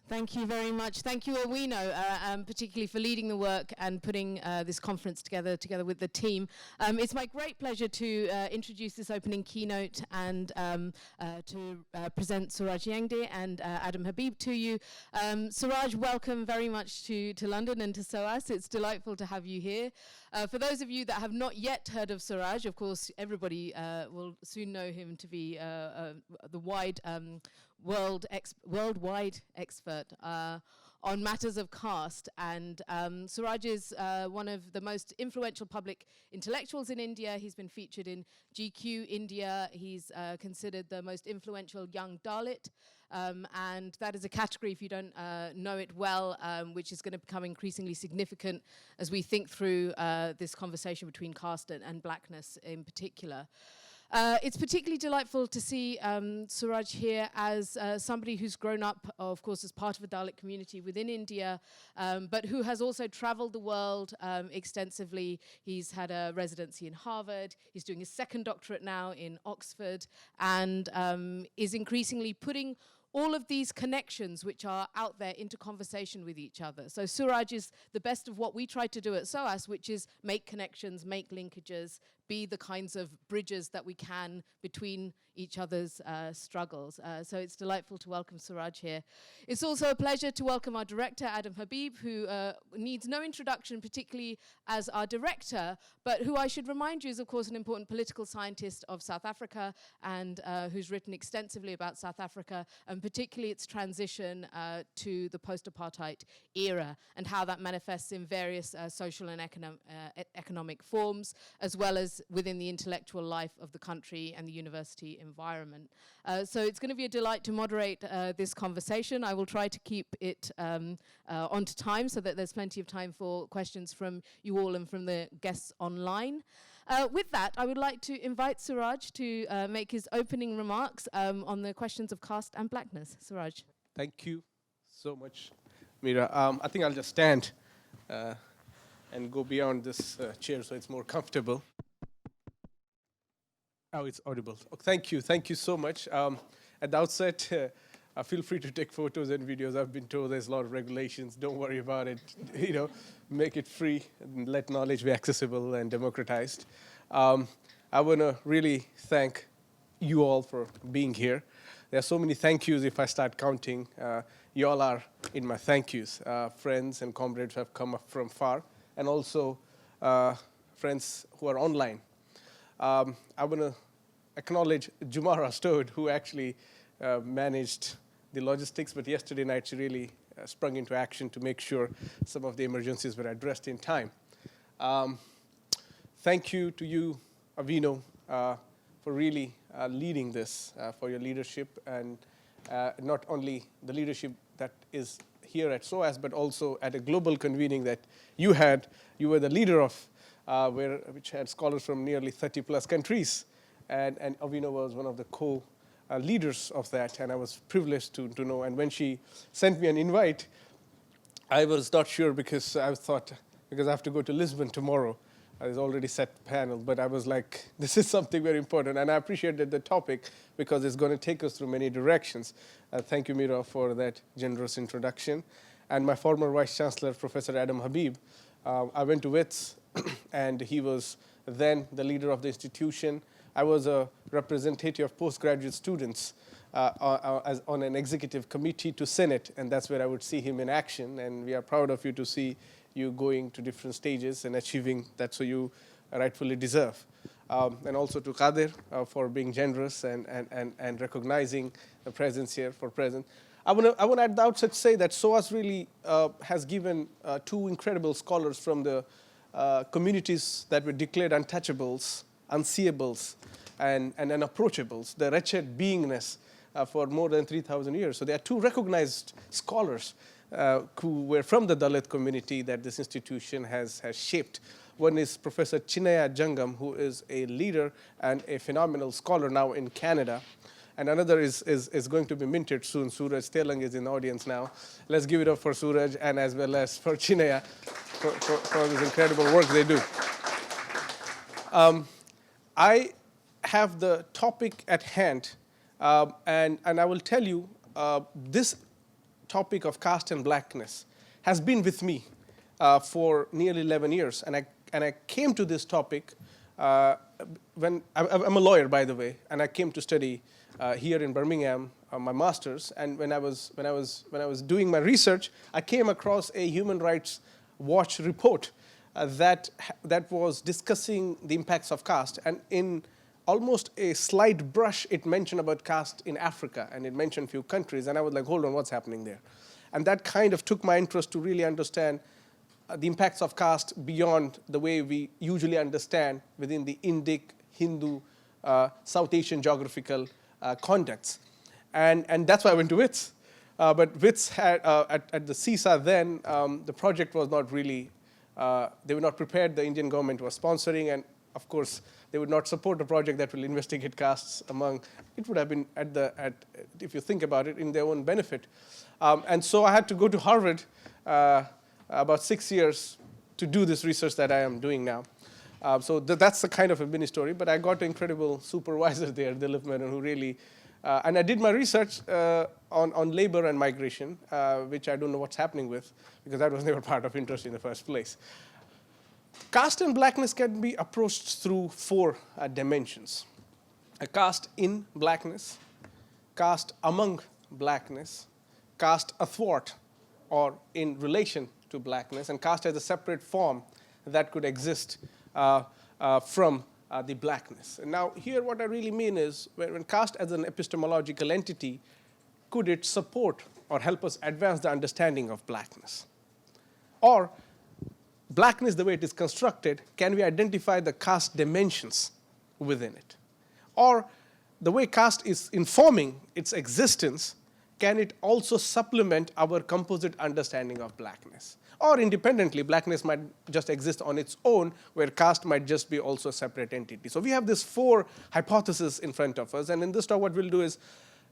Thank you very much. Thank you, Awino, particularly for leading the work and putting this conference together with the team. It's my great pleasure to introduce this opening keynote and to present Suraj Yengde and Adam Habib to you. Suraj, welcome very much to London and to SOAS. It's delightful to have you here. For those of you that have not yet heard of Suraj, of course, everybody will soon know him to be the worldwide expert on matters of caste, and Suraj is one of the most influential public intellectuals in India. He's been featured in GQ India. He's considered the most influential young Dalit, and that is a category, if you don't know it well, which is going to become increasingly significant as we think through this conversation between caste and blackness in particular. It's particularly delightful to see Suraj here as somebody who's grown up, of course, as part of a Dalit community within India, but who has also traveled the world extensively. He's had a residency in Harvard. He's doing his second doctorate now in Oxford, and is increasingly putting all of these connections which are out there into conversation with each other. So Suraj is the best of what we try to do at SOAS, which is make connections, make linkages, be the kinds of bridges that we can between each other's struggles. So it's delightful to welcome Suraj here. It's also a pleasure to welcome our director, Adam Habib, who needs no introduction, particularly as our director, but who I should remind you is, of course, an important political scientist of South Africa, and who's written extensively about South Africa, and particularly its transition to the post-apartheid era, and how that manifests in various social and economic forms, as well as within the intellectual life of the country and the university environment. So it's going to be a delight to moderate this conversation. I will try to keep it on to time so that there's plenty of time for questions from you all and from the guests online. With that, I would like to invite Suraj to make his opening remarks on the questions of caste and blackness. Suraj. Thank you so much, Mira. I think I'll just stand and go beyond this chair so it's more comfortable. Oh, it's audible. Oh, thank you so much. At the outset, feel free to take photos and videos. I've been told there's a lot of regulations. Don't worry about it. Make it free and let knowledge be accessible and democratized. I want to really thank you all for being here. There are so many thank yous if I start counting. You all are in my thank yous. Friends and comrades who have come up from far, and also friends who are online. I want to acknowledge Jumara Stoad, who actually managed the logistics, but yesterday night she really sprung into action to make sure some of the emergencies were addressed in time. Thank you to you, Awino, for really leading this, for your leadership, and not only the leadership that is here at SOAS, but also at a global convening that you had. You were the leader of which had scholars from nearly 30 plus countries. And Awino was one of the co-leaders of that, and I was privileged to know. And when she sent me an invite, I was not sure because I thought, because I have to go to Lisbon tomorrow. I was already set panel, but I was like, this is something very important. And I appreciated the topic because it's going to take us through many directions. Thank you, Mira, for that generous introduction. And my former Vice Chancellor, Professor Adam Habib, I went to WITS, and he was then the leader of the institution. I was a representative of postgraduate students on an executive committee to Senate, and that's where I would see him in action. And we are proud of you to see you going to different stages and achieving that so you rightfully deserve. And also to Kadir for being generous and recognizing the presence here for present. I want to at the outset say that SOAS really has given two incredible scholars from the communities that were declared untouchables, unseeables, and unapproachables, the wretched beingness for more than 3,000 years. So there are two recognized scholars who were from the Dalit community that this institution has shaped. One is Professor Chinaya Jangam, who is a leader and a phenomenal scholar now in Canada. And another is going to be minted soon. Suraj Telang is in the audience now. Let's give it up for Suraj and as well as for Chinaya for this incredible work they do. I have the topic at hand, and I will tell you, this topic of caste and blackness has been with me for nearly 11 years. And I came to this topic when I'm a lawyer, by the way, and I came to study here in Birmingham, my master's. And when I was doing my research, I came across a Human Rights Watch report that was discussing the impacts of caste. And in almost a slight brush, it mentioned about caste in Africa, and it mentioned a few countries. And I was like, hold on, what's happening there? And that kind of took my interest to really understand the impacts of caste beyond the way we usually understand within the Indic, Hindu, South Asian geographical contexts. And that's why I went to WITS. But WITS had, at the CISA then, the project was not really, they were not prepared. The Indian government was sponsoring, and of course, they would not support a project that will investigate castes among, it would have been, if you think about it, in their own benefit. And so I had to go to Harvard about 6 years to do this research that I am doing now. So that's the kind of a mini story, but I got an incredible supervisor there, Dilip Menon, who really, and I did my research on labor and migration, which I don't know what's happening with, because that was never part of interest in the first place. Caste and blackness can be approached through 4 dimensions. A caste in blackness, caste among blackness, caste athwart or in relation to blackness, and caste as a separate form that could exist from the blackness. And now here what I really mean is when caste as an epistemological entity, could it support or help us advance the understanding of blackness? Or blackness, the way it is constructed, can we identify the caste dimensions within it? Or the way caste is informing its existence, can it also supplement our composite understanding of blackness? Or independently, blackness might just exist on its own, where caste might just be also a separate entity. So we have these 4 hypotheses in front of us. And in this talk, what we'll do is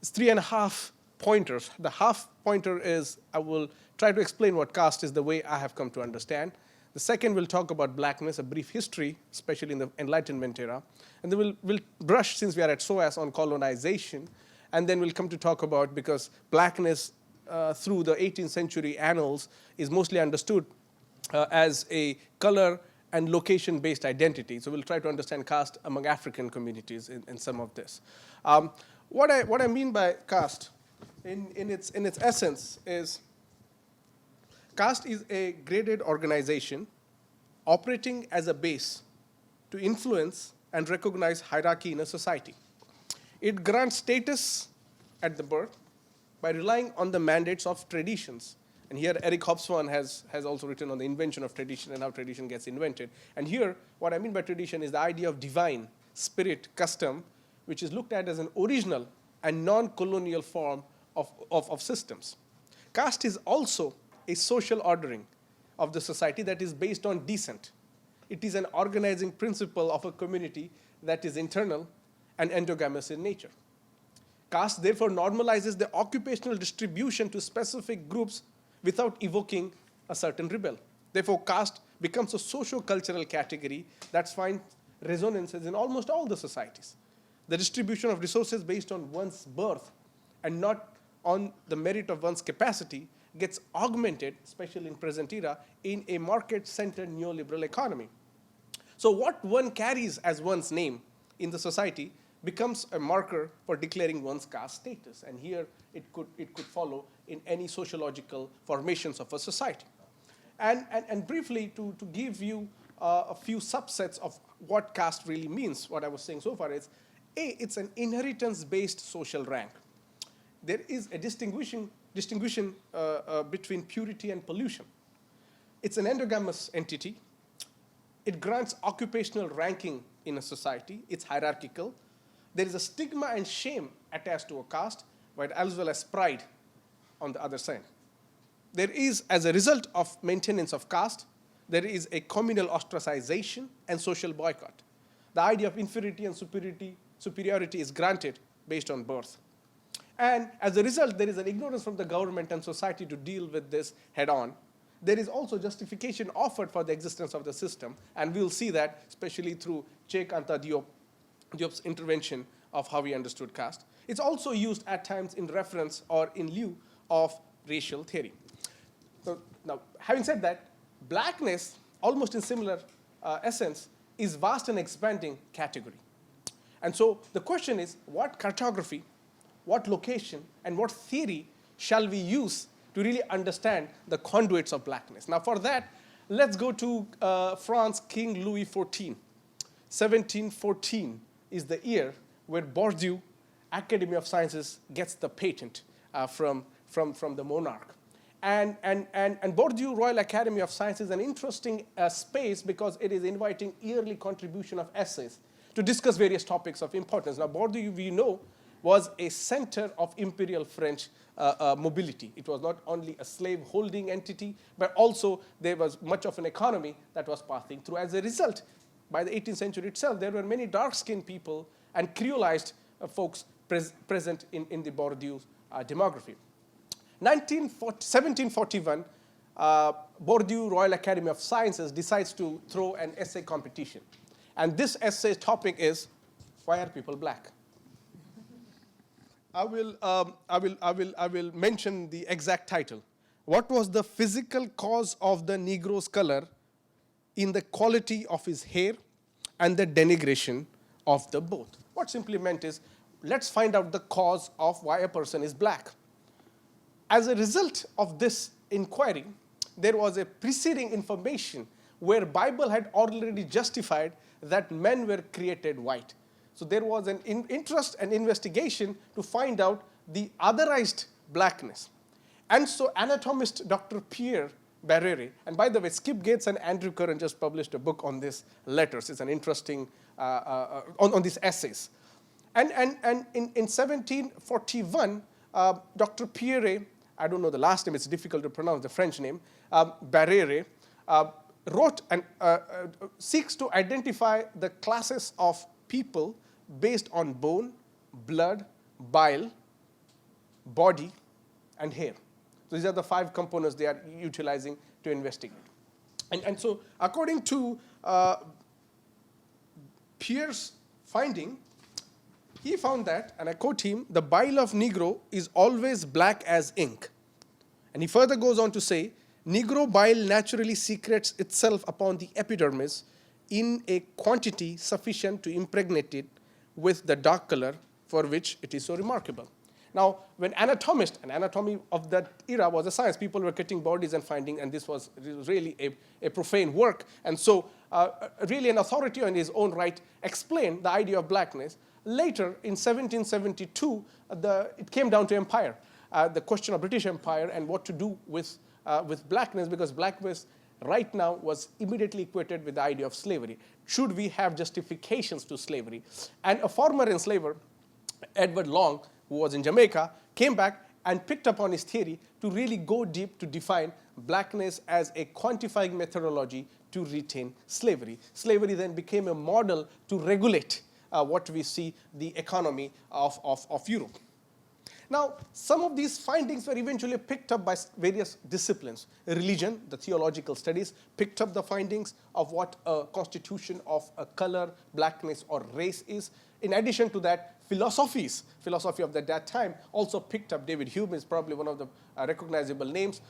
3.5 pointers. The half pointer is I will try to explain what caste is the way I have come to understand. The second, we'll talk about blackness, a brief history, especially in the Enlightenment era. And then we'll brush, since we are at SOAS, on colonization. And then we'll come to talk about, because blackness through the 18th century annals is mostly understood as a color and location-based identity. So we'll try to understand caste among African communities in some of this. What I mean by caste in its essence is caste is a graded organization operating as a base to influence and recognize hierarchy in a society. It grants status at the birth by relying on the mandates of traditions. And here Eric Hobsbawm has also written on the invention of tradition and how tradition gets invented. And here, what I mean by tradition is the idea of divine, spirit, custom, which is looked at as an original and non-colonial form of systems. Caste is also a social ordering of the society that is based on descent. It is an organizing principle of a community that is internal and endogamous in nature. Caste therefore normalizes the occupational distribution to specific groups without evoking a certain rebel. Therefore, caste becomes a socio-cultural category that finds resonances in almost all the societies. The distribution of resources based on one's birth and not on the merit of one's capacity gets augmented, especially in present era, in a market-centered neoliberal economy. So what one carries as one's name in the society becomes a marker for declaring one's caste status. And here it could follow in any sociological formations of a society. And briefly, to give you a few subsets of what caste really means, what I was saying so far is, it's an inheritance-based social rank. There is a distinction between purity and pollution. It's an endogamous entity. It grants occupational ranking in a society. It's hierarchical. There is a stigma and shame attached to a caste, but as well as pride on the other side. There is, as a result of maintenance of caste, there is a communal ostracization and social boycott. The idea of inferiority and superiority is granted based on birth. And as a result, there is an ignorance from the government and society to deal with this head-on. There is also justification offered for the existence of the system, and we'll see that, especially through Cheikh Anta Diop's intervention of how we understood caste. It's also used at times in reference or in lieu of racial theory. So now, having said that, blackness, almost in similar essence, is vast and expanding category. And so the question is, what cartography, what location, and what theory shall we use to really understand the conduits of blackness? Now for that, let's go to France, King Louis XIV. 1714 is the year where Bordeaux Academy of Sciences gets the patent from the monarch. And Bordeaux Royal Academy of Sciences is an interesting space because it is inviting yearly contribution of essays to discuss various topics of importance. Now, Bordeaux, we know, was a center of imperial French mobility. It was not only a slave-holding entity, but also there was much of an economy that was passing through. As a result, by the 18th century itself, there were many dark-skinned people and creolized folks present in the Bordeaux demography. 1741, Bordeaux Royal Academy of Sciences decides to throw an essay competition. And this essay topic is, why are people black? I will mention the exact title. What was the physical cause of the Negro's color in the quality of his hair and the denigration of the both? What simply meant is, let's find out the cause of why a person is black. As a result of this inquiry, there was a preceding information where Bible had already justified that men were created white. So there was an interest and investigation to find out the otherized blackness. And so anatomist Dr. Pierre Barrere, and by the way, Skip Gates and Andrew Curran just published a book on this letters. It's an interesting, on these essays. And in 1741, Dr. Pierre, I don't know the last name, it's difficult to pronounce the French name, Barrere, wrote and seeks to identify the classes of people based on bone, blood, bile, body, and hair. So these are the 5 components they are utilizing to investigate. And so according to Pierre's finding, he found that, and I quote him, the bile of Negro is always black as ink. And he further goes on to say, Negro bile naturally secretes itself upon the epidermis in a quantity sufficient to impregnate it with the dark color for which it is so remarkable. Now, when anatomists, and anatomy of that era was a science, people were cutting bodies and finding, and this was really a profane work. And so really an authority on his own right explained the idea of blackness. Later, in 1772, it came down to empire, the question of British Empire and what to do with blackness, because blackness right now was immediately equated with the idea of slavery. Should we have justifications to slavery? And a former enslaver, Edward Long, who was in Jamaica, came back and picked up on his theory to really go deep to define blackness as a quantifying methodology to retain slavery. Slavery then became a model to regulate what we see the economy of Europe. Now, some of these findings were eventually picked up by various disciplines. Religion, the theological studies, picked up the findings of what a constitution of a color, blackness, or race is. In addition to that, philosophy of that time also picked up. David Hume is probably one of the recognizable names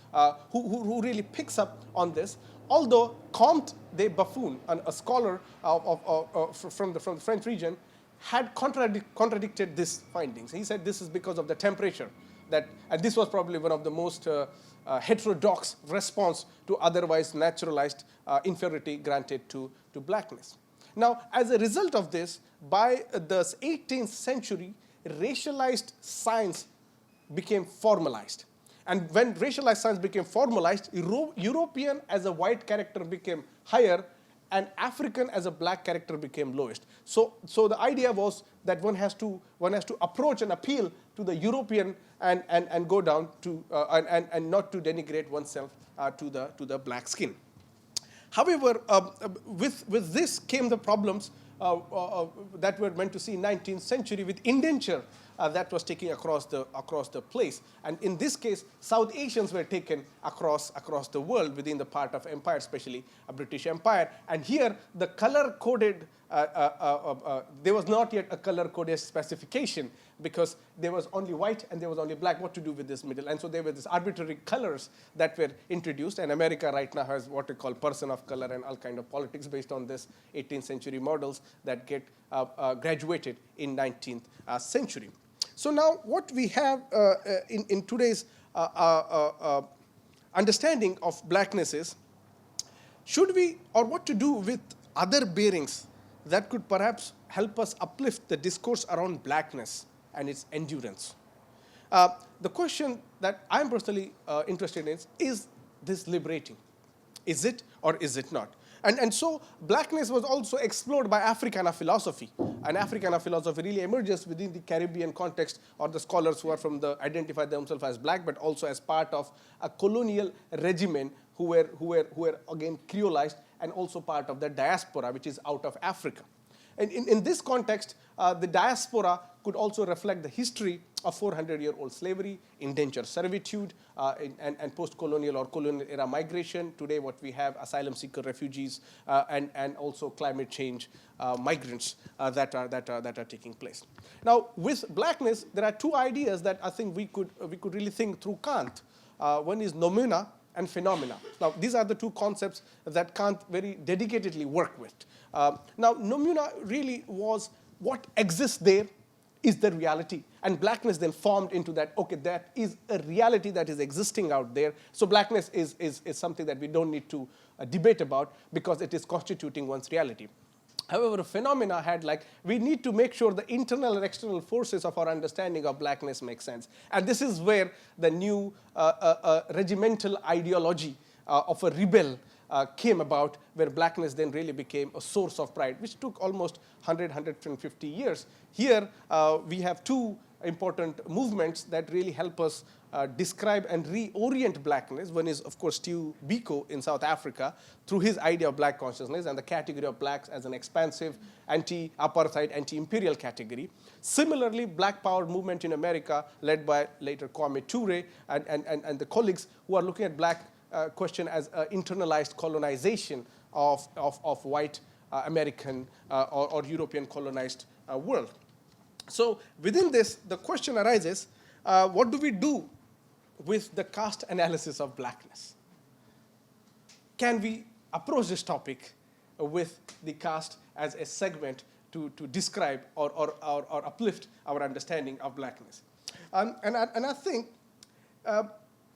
who really picks up on this. Although Comte de Buffon, a scholar from the French region, had contradicted these findings. He said this is because of the temperature, and this was probably one of the most heterodox response to otherwise naturalized inferiority granted to blackness. Now, as a result of this, by the 18th century, racialized science became formalized. And when racialized science became formalized, European as a white character became higher, and African as a black character became lowest. So the idea was that one has to approach and appeal to the European and go down to and not to denigrate oneself to the black skin. However, with this came the problems that were meant to see in 19th century with indenture that was taken across the place. And in this case, South Asians were taken across the world within the part of empire, especially a British Empire. And here, the color-coded, there was not yet a color-coded specification, because there was only white and there was only black. What to do with this middle? And so there were these arbitrary colors that were introduced. And America right now has what we call person of color and all kind of politics based on this 18th century models that get graduated in 19th century. So now what we have in today's understanding of blackness is, should we, or what to do with other bearings that could perhaps help us uplift the discourse around blackness and its endurance. The question that I'm personally interested in is this liberating? Is it or is it not? And so blackness was also explored by Africana philosophy. And Africana philosophy really emerges within the Caribbean context, or the scholars who are from the identify themselves as black, but also as part of a colonial regimen who were again creolized, and also part of the diaspora, which is out of Africa. And in this context, the diaspora could also reflect the history of 400-year-old slavery, indentured servitude, and post-colonial or colonial era migration. Today, what we have, asylum seeker refugees, and also climate change migrants that are taking place. Now, with blackness, there are two ideas that I think we could really think through Kant. One is noumena and phenomena. Now, these are the two concepts that Kant very dedicatedly worked with. Now, noumena really was what exists there is the reality. And blackness then formed into that, okay, that is a reality that is existing out there. So blackness is something that we don't need to debate about, because it is constituting one's reality. However, phenomena had we need to make sure the internal and external forces of our understanding of blackness make sense. And this is where the new regimental ideology of a rebel came about, where blackness then really became a source of pride, which took almost 150 years. Here, we have two important movements that really help us describe and reorient blackness. One is, of course, Steve Biko in South Africa, through his idea of black consciousness and the category of blacks as an expansive, anti-apartheid, anti-imperial category. Similarly, Black Power movement in America, led by later Kwame Ture and the colleagues who are looking at black question as internalized colonization of white American or European colonized world. So within this, the question arises, what do we do with the caste analysis of blackness? Can we approach this topic with the caste as a segment to describe or uplift our understanding of blackness? And I think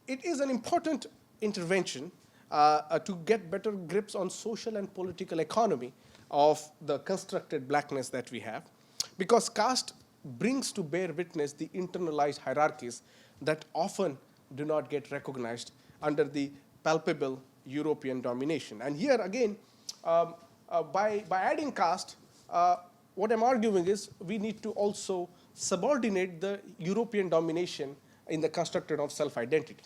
it is an important intervention to get better grips on social and political economy of the constructed blackness that we have, because caste brings to bear witness the internalized hierarchies that often do not get recognized under the palpable European domination. And here again, by adding caste, what I'm arguing is we need to also subordinate the European domination in the construction of self-identity.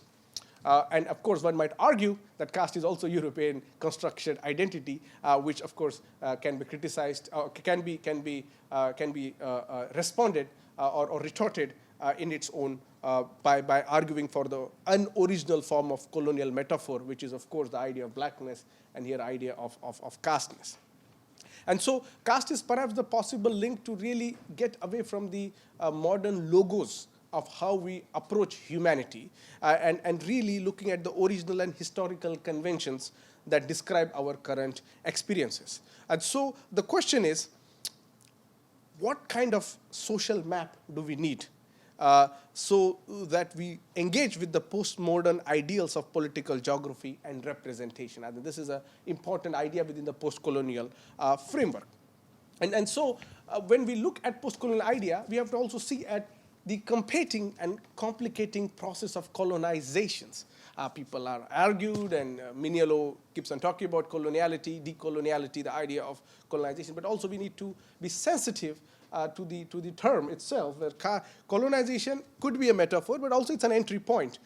And of course, one might argue that caste is also European construction identity, which of course can be criticized, can be responded or retorted in its own by arguing for the unoriginal form of colonial metaphor, which is of course the idea of blackness and here idea of casteness. And so caste is perhaps the possible link to really get away from the modern logos of how we approach humanity and really looking at the original and historical conventions that describe our current experiences. And so the question is, what kind of social map do we need so that we engage with the postmodern ideals of political geography and representation? I think this is an important idea within the postcolonial framework. And so when we look at postcolonial idea, we have to also see at the competing and complicating process of colonizations. People are argued, and Minialo keeps on talking about coloniality, decoloniality, the idea of colonization, but also we need to be sensitive to the term itself, where colonization could be a metaphor, but also it's an entry point,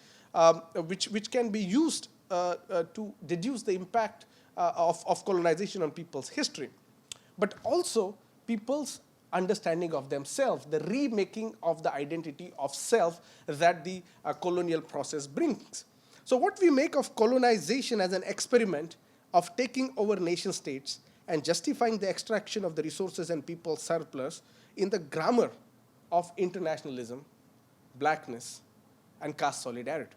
which can be used to deduce the impact of colonization on people's history, but also people's understanding of themselves, the remaking of the identity of self that the colonial process brings. So what we make of colonization as an experiment of taking over nation states and justifying the extraction of the resources and people's surplus in the grammar of internationalism, blackness, and caste solidarity.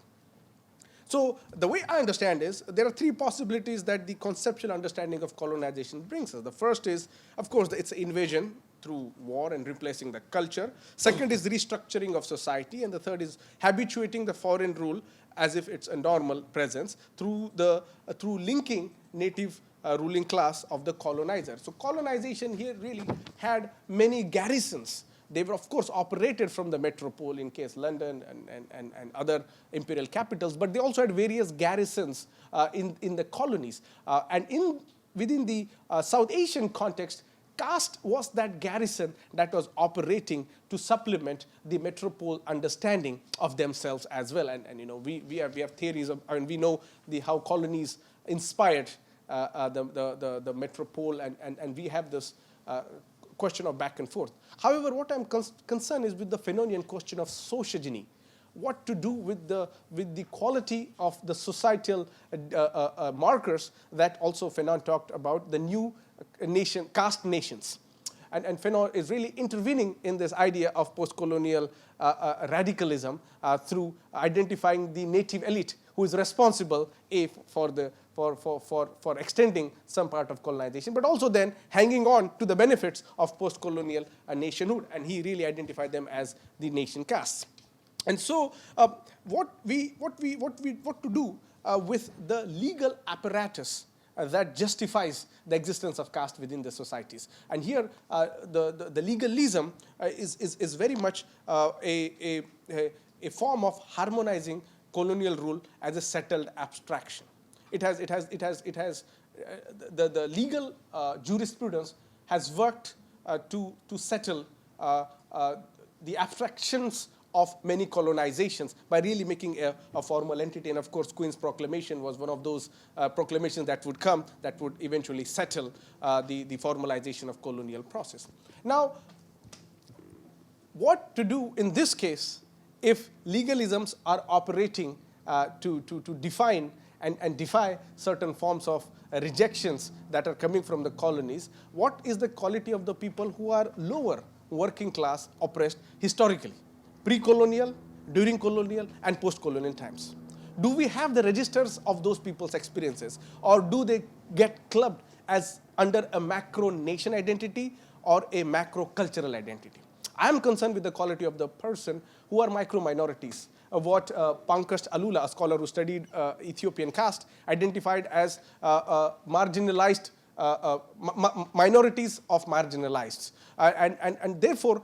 So the way I understand is there are three possibilities that the conceptual understanding of colonization brings us. The first is, of course, it's invasion through war and replacing the culture. Second is restructuring of society. And the third is habituating the foreign rule as if it's a normal presence through linking native ruling class of the colonizer. So colonization here really had many garrisons. They were, of course, operated from the metropole, in case London and other imperial capitals, but they also had various garrisons in the colonies. And within the South Asian context, caste was that garrison that was operating to supplement the metropole understanding of themselves as well. And you know, we have theories of, and we know how colonies inspired the metropole, and we have this question of back and forth. However, what I'm concerned is with the Fanonian question of sociogeny. What to do with the quality of the societal markers that also Fanon talked about, the new caste nations. And Fanon is really intervening in this idea of postcolonial radicalism through identifying the native elite who is responsible for extending some part of colonization, but also then hanging on to the benefits of postcolonial nationhood. And he really identified them as the nation castes. And so what to do with the legal apparatus that justifies the existence of caste within the societies. And here the legalism is very much a form of harmonizing colonial rule as a settled abstraction. The legal jurisprudence has worked to settle the abstractions of many colonizations by really making a formal entity. And of course, Queen's Proclamation was one of those proclamations that would come that would eventually settle the formalization of colonial process. Now, what to do in this case if legalisms are operating to define and defy certain forms of rejections that are coming from the colonies? What is the quality of the people who are lower, working class, oppressed historically, pre-colonial, during colonial, and post-colonial times? Do we have the registers of those people's experiences, or do they get clubbed as under a macro nation identity or a macro cultural identity? I am concerned with the quality of the person who are micro minorities. What Pankaj Alula, a scholar who studied Ethiopian caste, identified as marginalized minorities of marginalized. And therefore,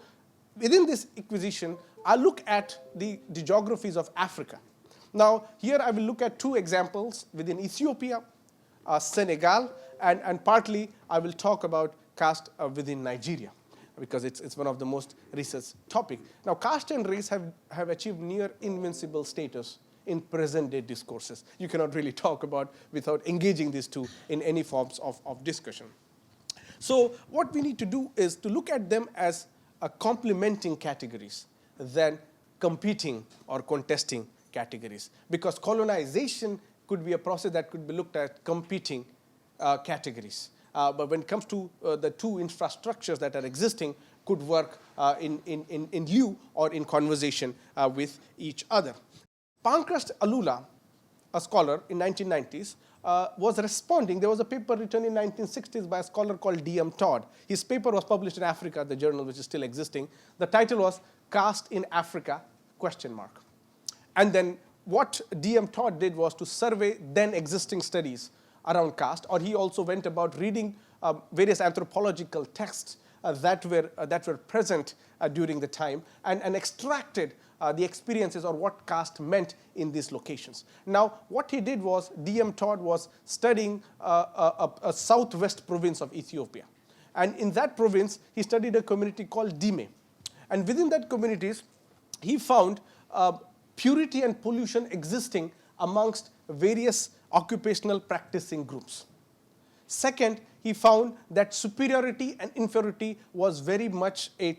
within this acquisition, I look at the geographies of Africa. Now, here I will look at two examples within Ethiopia, Senegal, and partly I will talk about caste within Nigeria, because it's one of the most researched topic. Now, caste and race have achieved near invincible status in present-day discourses. You cannot really talk about without engaging these two in any forms of discussion. So what we need to do is to look at them as complementing categories than competing or contesting categories, because colonization could be a process that could be looked at competing categories. But when it comes to the two infrastructures that are existing, could work in lieu or in conversation with each other. Pankaj Alula, a scholar in 1990s, was responding. There was a paper written in 1960s by a scholar called D.M. Todd. His paper was published in Africa, the journal which is still existing. The title was Caste in Africa, ? And then what D.M. Todd did was to survey then existing studies around caste, or he also went about reading various anthropological texts that were present during the time, and extracted the experiences or what caste meant in these locations. Now, what he did was, D.M. Todd was studying a southwest province of Ethiopia. And in that province, he studied a community called Dime. And within that communities, he found purity and pollution existing amongst various occupational practicing groups. Second, he found that superiority and inferiority was very much a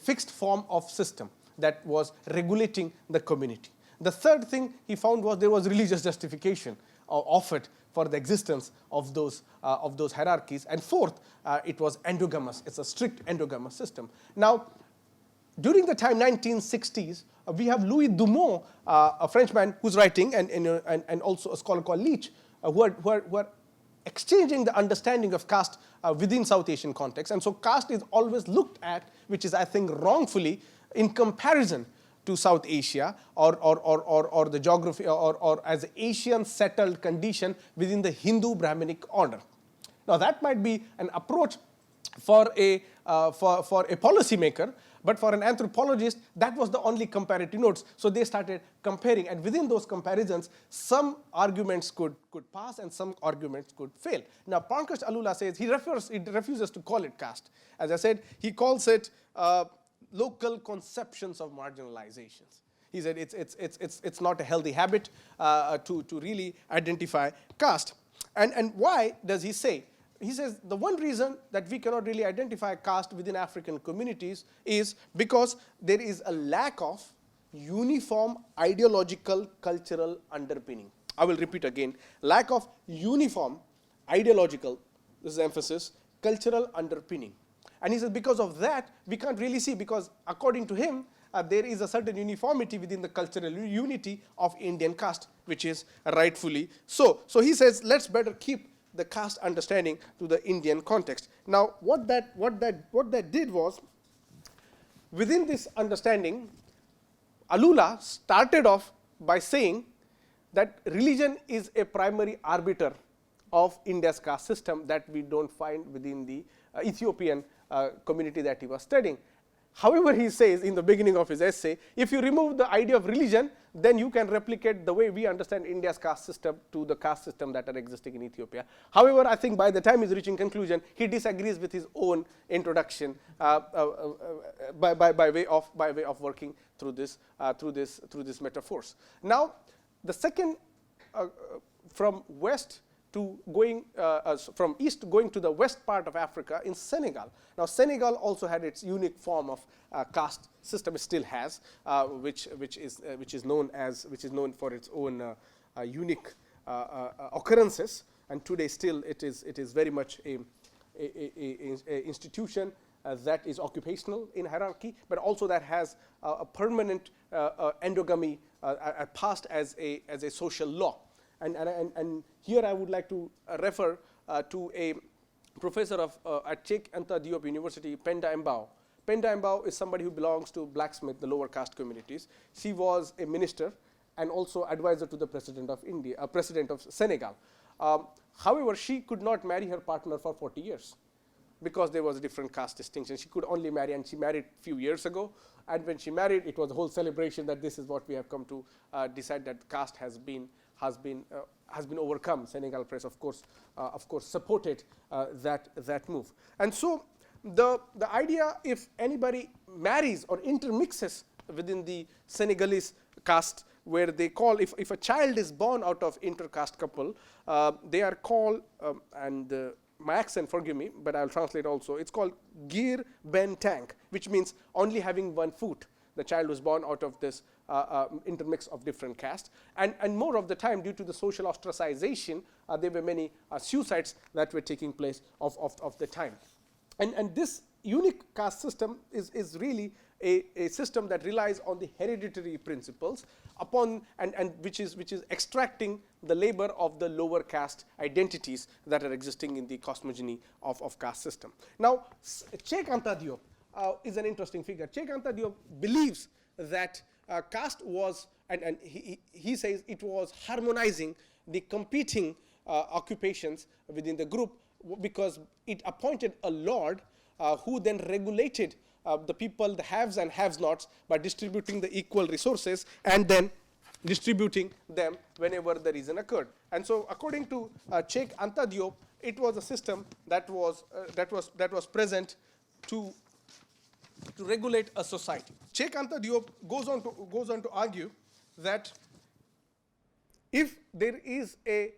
fixed form of system that was regulating the community. The third thing he found was there was religious justification offered for the existence of those hierarchies. And fourth, it was endogamous. It's a strict endogamous system. Now, during the time 1960s, we have Louis Dumont, a Frenchman who's writing, and also a scholar called Leach, who are exchanging the understanding of caste within South Asian context. And so caste is always looked at, which is, I think, wrongfully, in comparison to South Asia or the geography or as Asian settled condition within the Hindu Brahminic order. Now, that might be an approach for a policymaker, but for an anthropologist, that was the only comparative notes. So they started comparing, and within those comparisons, some arguments could pass and some arguments could fail. Now, Pankaj Alula says he refuses to call it caste. As I said, he calls it local conceptions of marginalizations. He said it's not a healthy habit to really identify caste. And why does he say? He says the one reason that we cannot really identify caste within African communities is because there is a lack of uniform ideological cultural underpinning. I will repeat again, lack of uniform ideological, this is emphasis, cultural underpinning. And he says because of that, we can't really see, because according to him, there is a certain uniformity within the cultural unity of Indian caste, which is rightfully so. So he says, let's better keep the caste understanding to the Indian context. Now, what that did was, within this understanding, Alula started off by saying that religion is a primary arbiter of India's caste system that we don't find within the Ethiopian community that he was studying. However, he says in the beginning of his essay, if you remove the idea of religion, then you can replicate the way we understand India's caste system to the caste system that are existing in Ethiopia. However, I think by the time he's reaching conclusion, he disagrees with his own introduction by way of working through this metaphors. Now, the second from west to going from east going to the west part of Africa in Senegal. Now, Senegal also had its unique form of caste system. It still has, which is known for its own unique occurrences. And today, still, it is very much a institution that is occupational in hierarchy, but also that has a permanent endogamy passed as a social law. And here I would like to refer to a professor at Cheikh Anta Diop University, Penda Mbao. Penda Mbao is somebody who belongs to blacksmith, the lower caste communities. She was a minister and also advisor to the president of India, president of Senegal. However, she could not marry her partner for 40 years because there was a different caste distinction. She could only marry, and she married a few years ago. And when she married, it was a whole celebration that this is what we have come to decide, that caste has been overcome. Senegal press, of course, supported that move. And so the idea, if anybody marries or intermixes within the Senegalese caste, where they call, if a child is born out of intercaste couple, they are called, my accent, forgive me, but I'll translate also, it's called Gir Ben Tank, which means only having one foot. The child was born out of this intermix of different castes. And more of the time, due to the social ostracization, there were many suicides that were taking place of the time. And this unique caste system is really a system that relies on the hereditary principles upon and which is extracting the labor of the lower caste identities that are existing in the cosmogony of caste system. Now, Cheikh Anta Diop is an interesting figure. Cheikh Anta Diop believes that caste was, and he says it was harmonizing the competing occupations within the group, because it appointed a lord who then regulated the people, the haves and have-nots, by distributing the equal resources and then distributing them whenever the reason occurred. And so, according to Cheikh Anta Diop, it was a system that was present to regulate a society. Cheikh Anta Diop goes on to argue that if there is a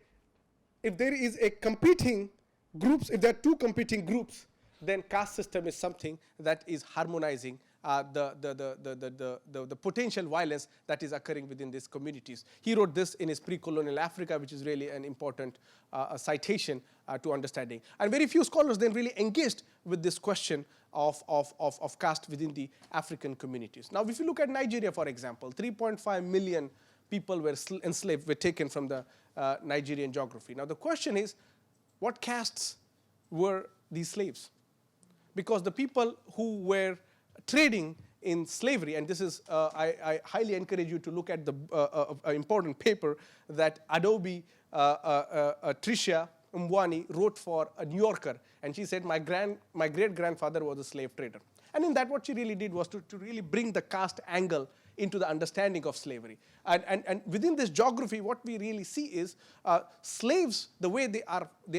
if there is a competing groups, if there are two competing groups, then caste system is something that is harmonizing the potential violence that is occurring within these communities. He wrote this in his Pre-Colonial Africa, which is really an important citation to understanding. And very few scholars then really engaged with this question of caste within the African communities. Now, if you look at Nigeria, for example, 3.5 million people were enslaved, were taken from the Nigerian geography. Now, the question is, what castes were these slaves? Because the people who were trading in slavery, and this is, I highly encourage you to look at the important paper that Adobe Tricia Mbwani wrote for a New Yorker, and she said, my great-grandfather was a slave trader. And in that, what she really did was to really bring the caste angle into the understanding of slavery. And within this geography, what we really see is slaves, the way they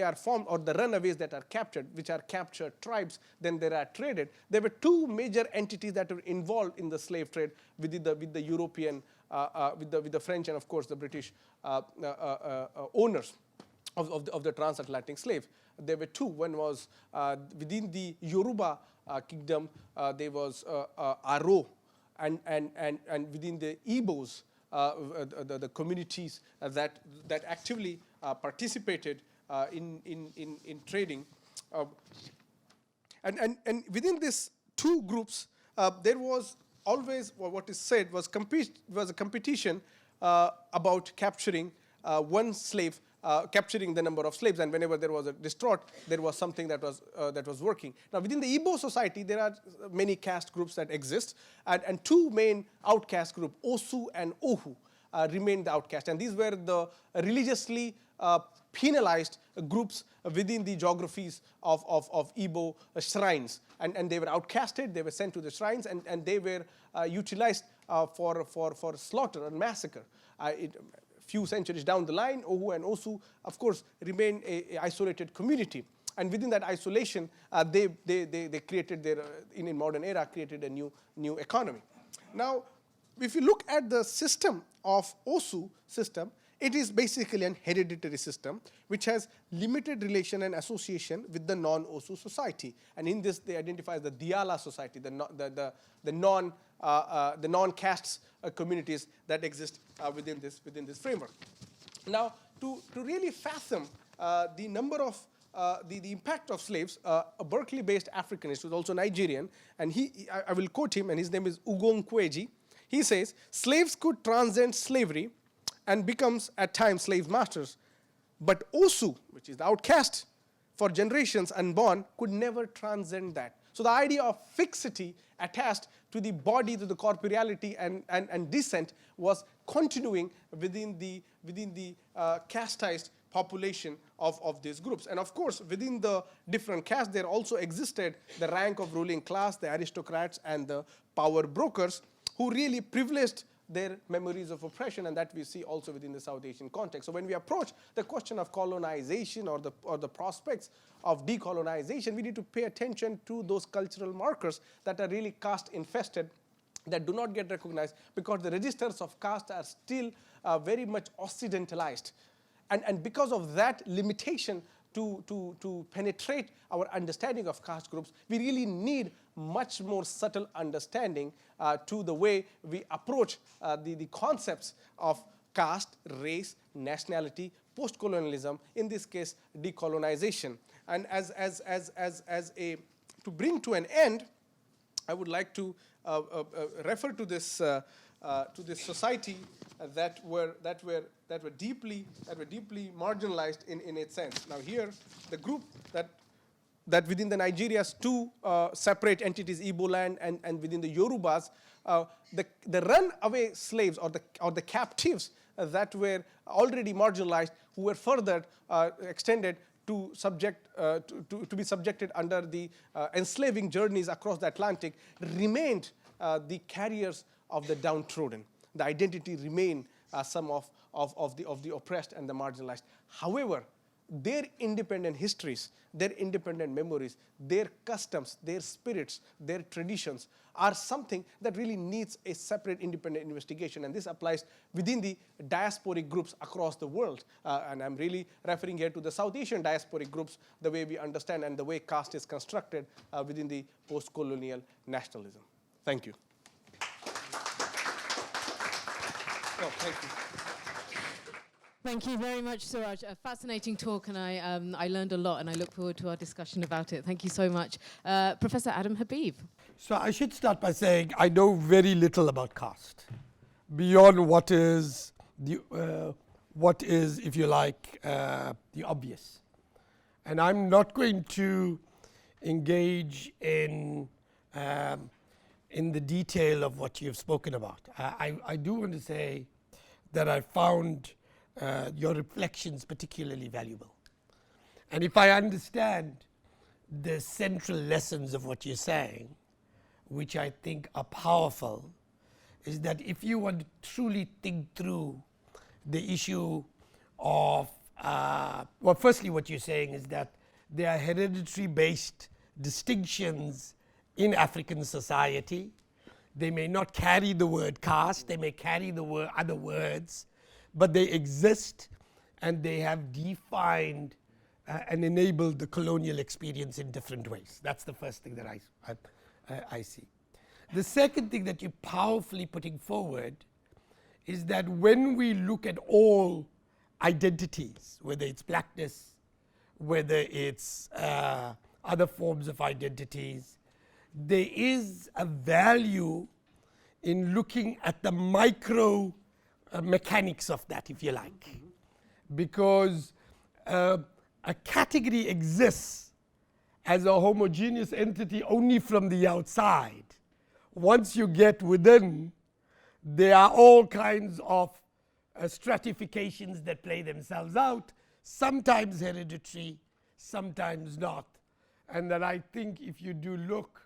are formed, or the runaways that are captured, which are captured tribes, then they are traded. There were two major entities that were involved in the slave trade with the European, with the French, and of course the British owners of the transatlantic slave. There were two. One was within the Yoruba kingdom, there was Aro, and within the Igbos, the communities that actively participated in trading. And within these two groups, there was always what is said was a competition about capturing one slave, capturing the number of slaves, and whenever there was a distraught, there was something that was working. Now, within the Igbo society, there are many caste groups that exist, and two main outcast groups, Osu and Ohu, remained the outcast, and these were the religiously penalized groups within the geographies of Igbo shrines, and they were outcasted. They were sent to the shrines, and they were utilized for slaughter and massacre. Few centuries down the line, Ohu and Osu, of course, remain a isolated community. And within that isolation, they created their, in modern era, created a new economy. Now, if you look at the system of Osu system, it is basically an hereditary system which has limited relation and association with the non-Osu society. And in this, they identify the Diala society, the non-castes communities that exist within this framework. Now, to really fathom the number of the impact of slaves, a Berkeley-based Africanist who is also Nigerian, and I will quote him, and his name is Ugon Kweji. He says, slaves could transcend slavery and becomes at times slave masters, but Osu, which is the outcast for generations unborn, could never transcend that. So the idea of fixity attached to the body, to the corporeality and descent was continuing within the casteized population of these groups. And of course, within the different castes, there also existed the rank of ruling class, the aristocrats, and the power brokers, who really privileged their memories of oppression, and that we see also within the South Asian context. So when we approach the question of colonization or the prospects of decolonization, we need to pay attention to those cultural markers that are really caste infested, that do not get recognized, because the registers of caste are still very much occidentalized. And because of that limitation to penetrate our understanding of caste groups, we really need much more subtle understanding to the way we approach the concepts of caste, race, nationality, postcolonialism, in this case, decolonization. And to bring to an end, I would like to refer to this society that were deeply marginalized in its sense. Now here, the group that within the Nigeria's two separate entities, Igbo land and within the Yorubas, the runaway slaves or the captives that were already marginalized, who were further extended to be subjected under the enslaving journeys across the Atlantic, remained the carriers of the downtrodden. The identity remained some of the oppressed and the marginalized. However, their independent histories, their independent memories, their customs, their spirits, their traditions are something that really needs a separate independent investigation. And this applies within the diasporic groups across the world. And I'm really referring here to the South Asian diasporic groups, the way we understand and the way caste is constructed within the post-colonial nationalism. Thank you. Oh, thank you. Thank you very much, Suraj. A fascinating talk, and I learned a lot, and I look forward to our discussion about it. Thank you so much. Professor Adam Habib. So I should start by saying I know very little about caste, beyond what is, if you like, the obvious. And I'm not going to engage in the detail of what you've spoken about. I do want to say that I found your reflections particularly valuable. And if I understand the central lessons of what you're saying, which I think are powerful, is that if you want to truly think through the issue of, well, firstly what you're saying is that there are hereditary based distinctions in African society. They may not carry the word caste, they may carry the word, other words, but they exist and they have defined and enabled the colonial experience in different ways. That's the first thing that I see. The second thing that you're powerfully putting forward is that when we look at all identities, whether it's blackness, whether it's other forms of identities, there is a value in looking at the micro mechanics of that, if you like. Because a category exists as a homogeneous entity only from the outside. Once you get within, there are all kinds of stratifications that play themselves out, sometimes hereditary, sometimes not. And that I think if you do look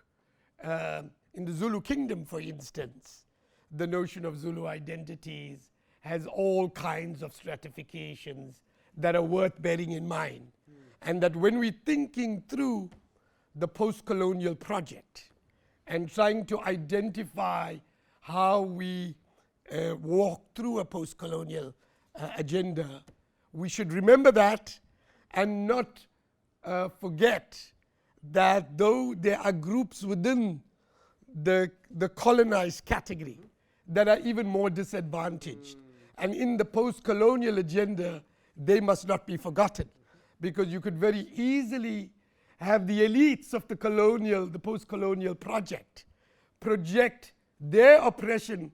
in the Zulu kingdom, for instance, the notion of Zulu identities has all kinds of stratifications that are worth bearing in mind. And that when we're thinking through the post-colonial project and trying to identify how we walk through a post-colonial agenda, we should remember that and not forget that though there are groups within the colonized category that are even more disadvantaged. And in the post-colonial agenda, they must not be forgotten, because you could very easily have the elites of the post-colonial project project their oppression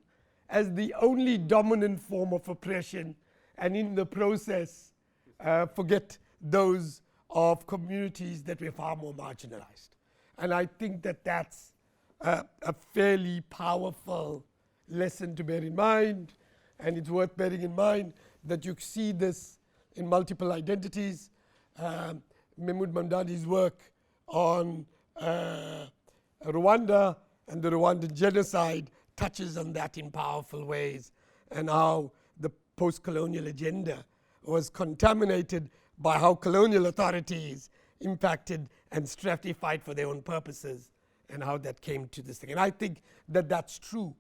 as the only dominant form of oppression, and in the process forget those of communities that were far more marginalized. And I think that that's a fairly powerful lesson to bear in mind, and it's worth bearing in mind that you see this in multiple identities. Mahmoud Mamdani's work on Rwanda and the Rwandan genocide touches on that in powerful ways, and how the post-colonial agenda was contaminated by how colonial authorities impacted and stratified for their own purposes, and how that came to this thing. And I think that that's true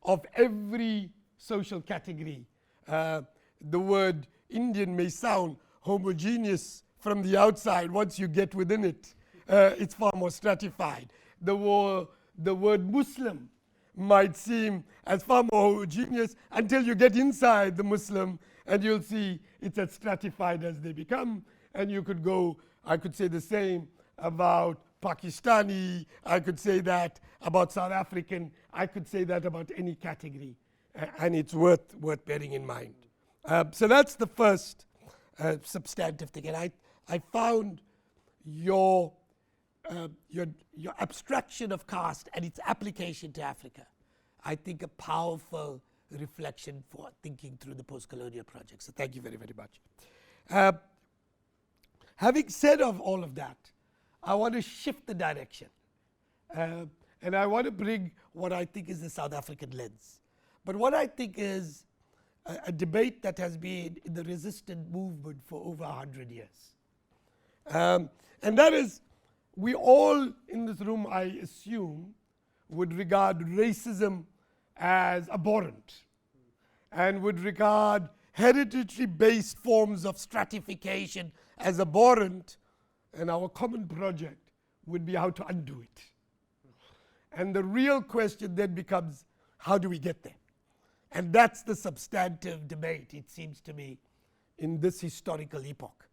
of every social category. The word Indian may sound homogeneous from the outside. Once you get within it, it's far more stratified. The word Muslim might seem as far more homogeneous until you get inside the Muslim, and you'll see it's as stratified as they become. And you could go, I could say the same about Pakistani, I could say that about South African, I could say that about any category, and it's worth bearing in mind. So that's the first substantive thing, and I found your abstraction of caste and its application to Africa, I think, a powerful reflection for thinking through the post-colonial project. So thank you very, very much. Having said of all of that, I want to shift the direction. And I want to bring what I think is the South African lens. But what I think is a debate that has been in the resistant movement for over 100 years. And that is, we all in this room, I assume, would regard racism as abhorrent and would regard hereditary-based forms of stratification as abhorrent, and our common project would be how to undo it. And the real question then becomes, how do we get there? And that's the substantive debate, it seems to me, in this historical epoch.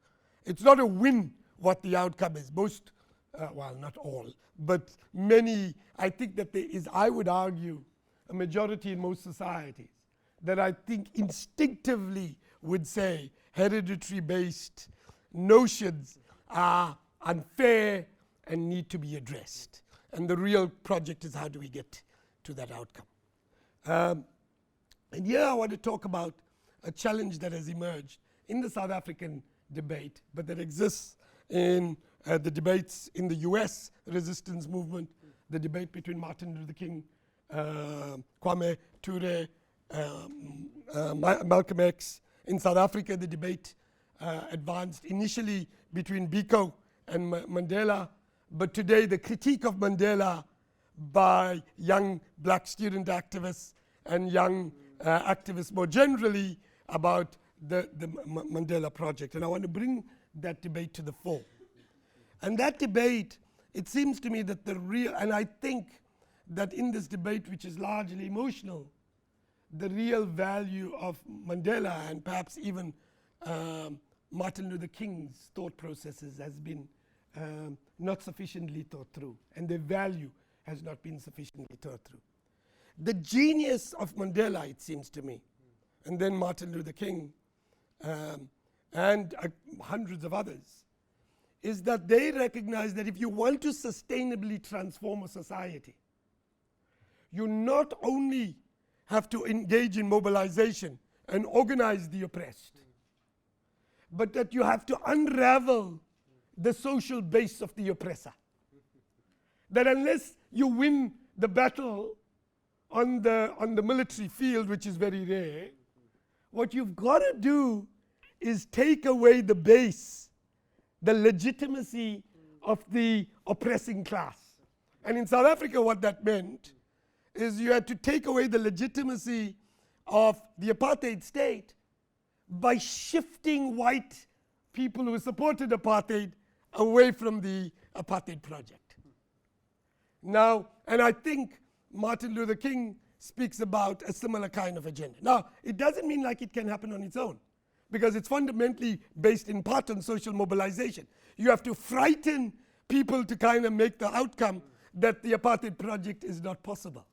It's not a win what the outcome is. Most, well, not all, but many, I think that there is, I would argue, a majority in most societies that I think instinctively would say hereditary-based notions are unfair and need to be addressed. And the real project is, how do we get to that outcome? And here I want to talk about a challenge that has emerged in the South African debate, but that exists in the debates in the US resistance movement, the debate between Martin Luther King, Kwame Ture, Malcolm X. In South Africa, the debate advanced initially between Biko and Mandela, but today the critique of Mandela by young black student activists and young activists more generally about the Mandela Project. And I want to bring that debate to the fore. And that debate, it seems to me that the real, and I think that in this debate, which is largely emotional, the real value of Mandela and perhaps even Martin Luther King's thought processes has been not sufficiently thought through, and their value has not been sufficiently thought through. The genius of Mandela, it seems to me, and then Martin Luther King and hundreds of others, is that they recognize that if you want to sustainably transform a society, you not only have to engage in mobilization and organize the oppressed, but that you have to unravel the social base of the oppressor. That unless you win the battle on the military field, which is very rare, what you've got to do is take away the base, the legitimacy of the oppressing class. And in South Africa, what that meant is you had to take away the legitimacy of the apartheid state by shifting white people who supported apartheid away from the apartheid project. Now, and I think Martin Luther King speaks about a similar kind of agenda. Now, it doesn't mean like it can happen on its own, because it's fundamentally based in part on social mobilization. You have to frighten people to kind of make the outcome that the apartheid project is not possible.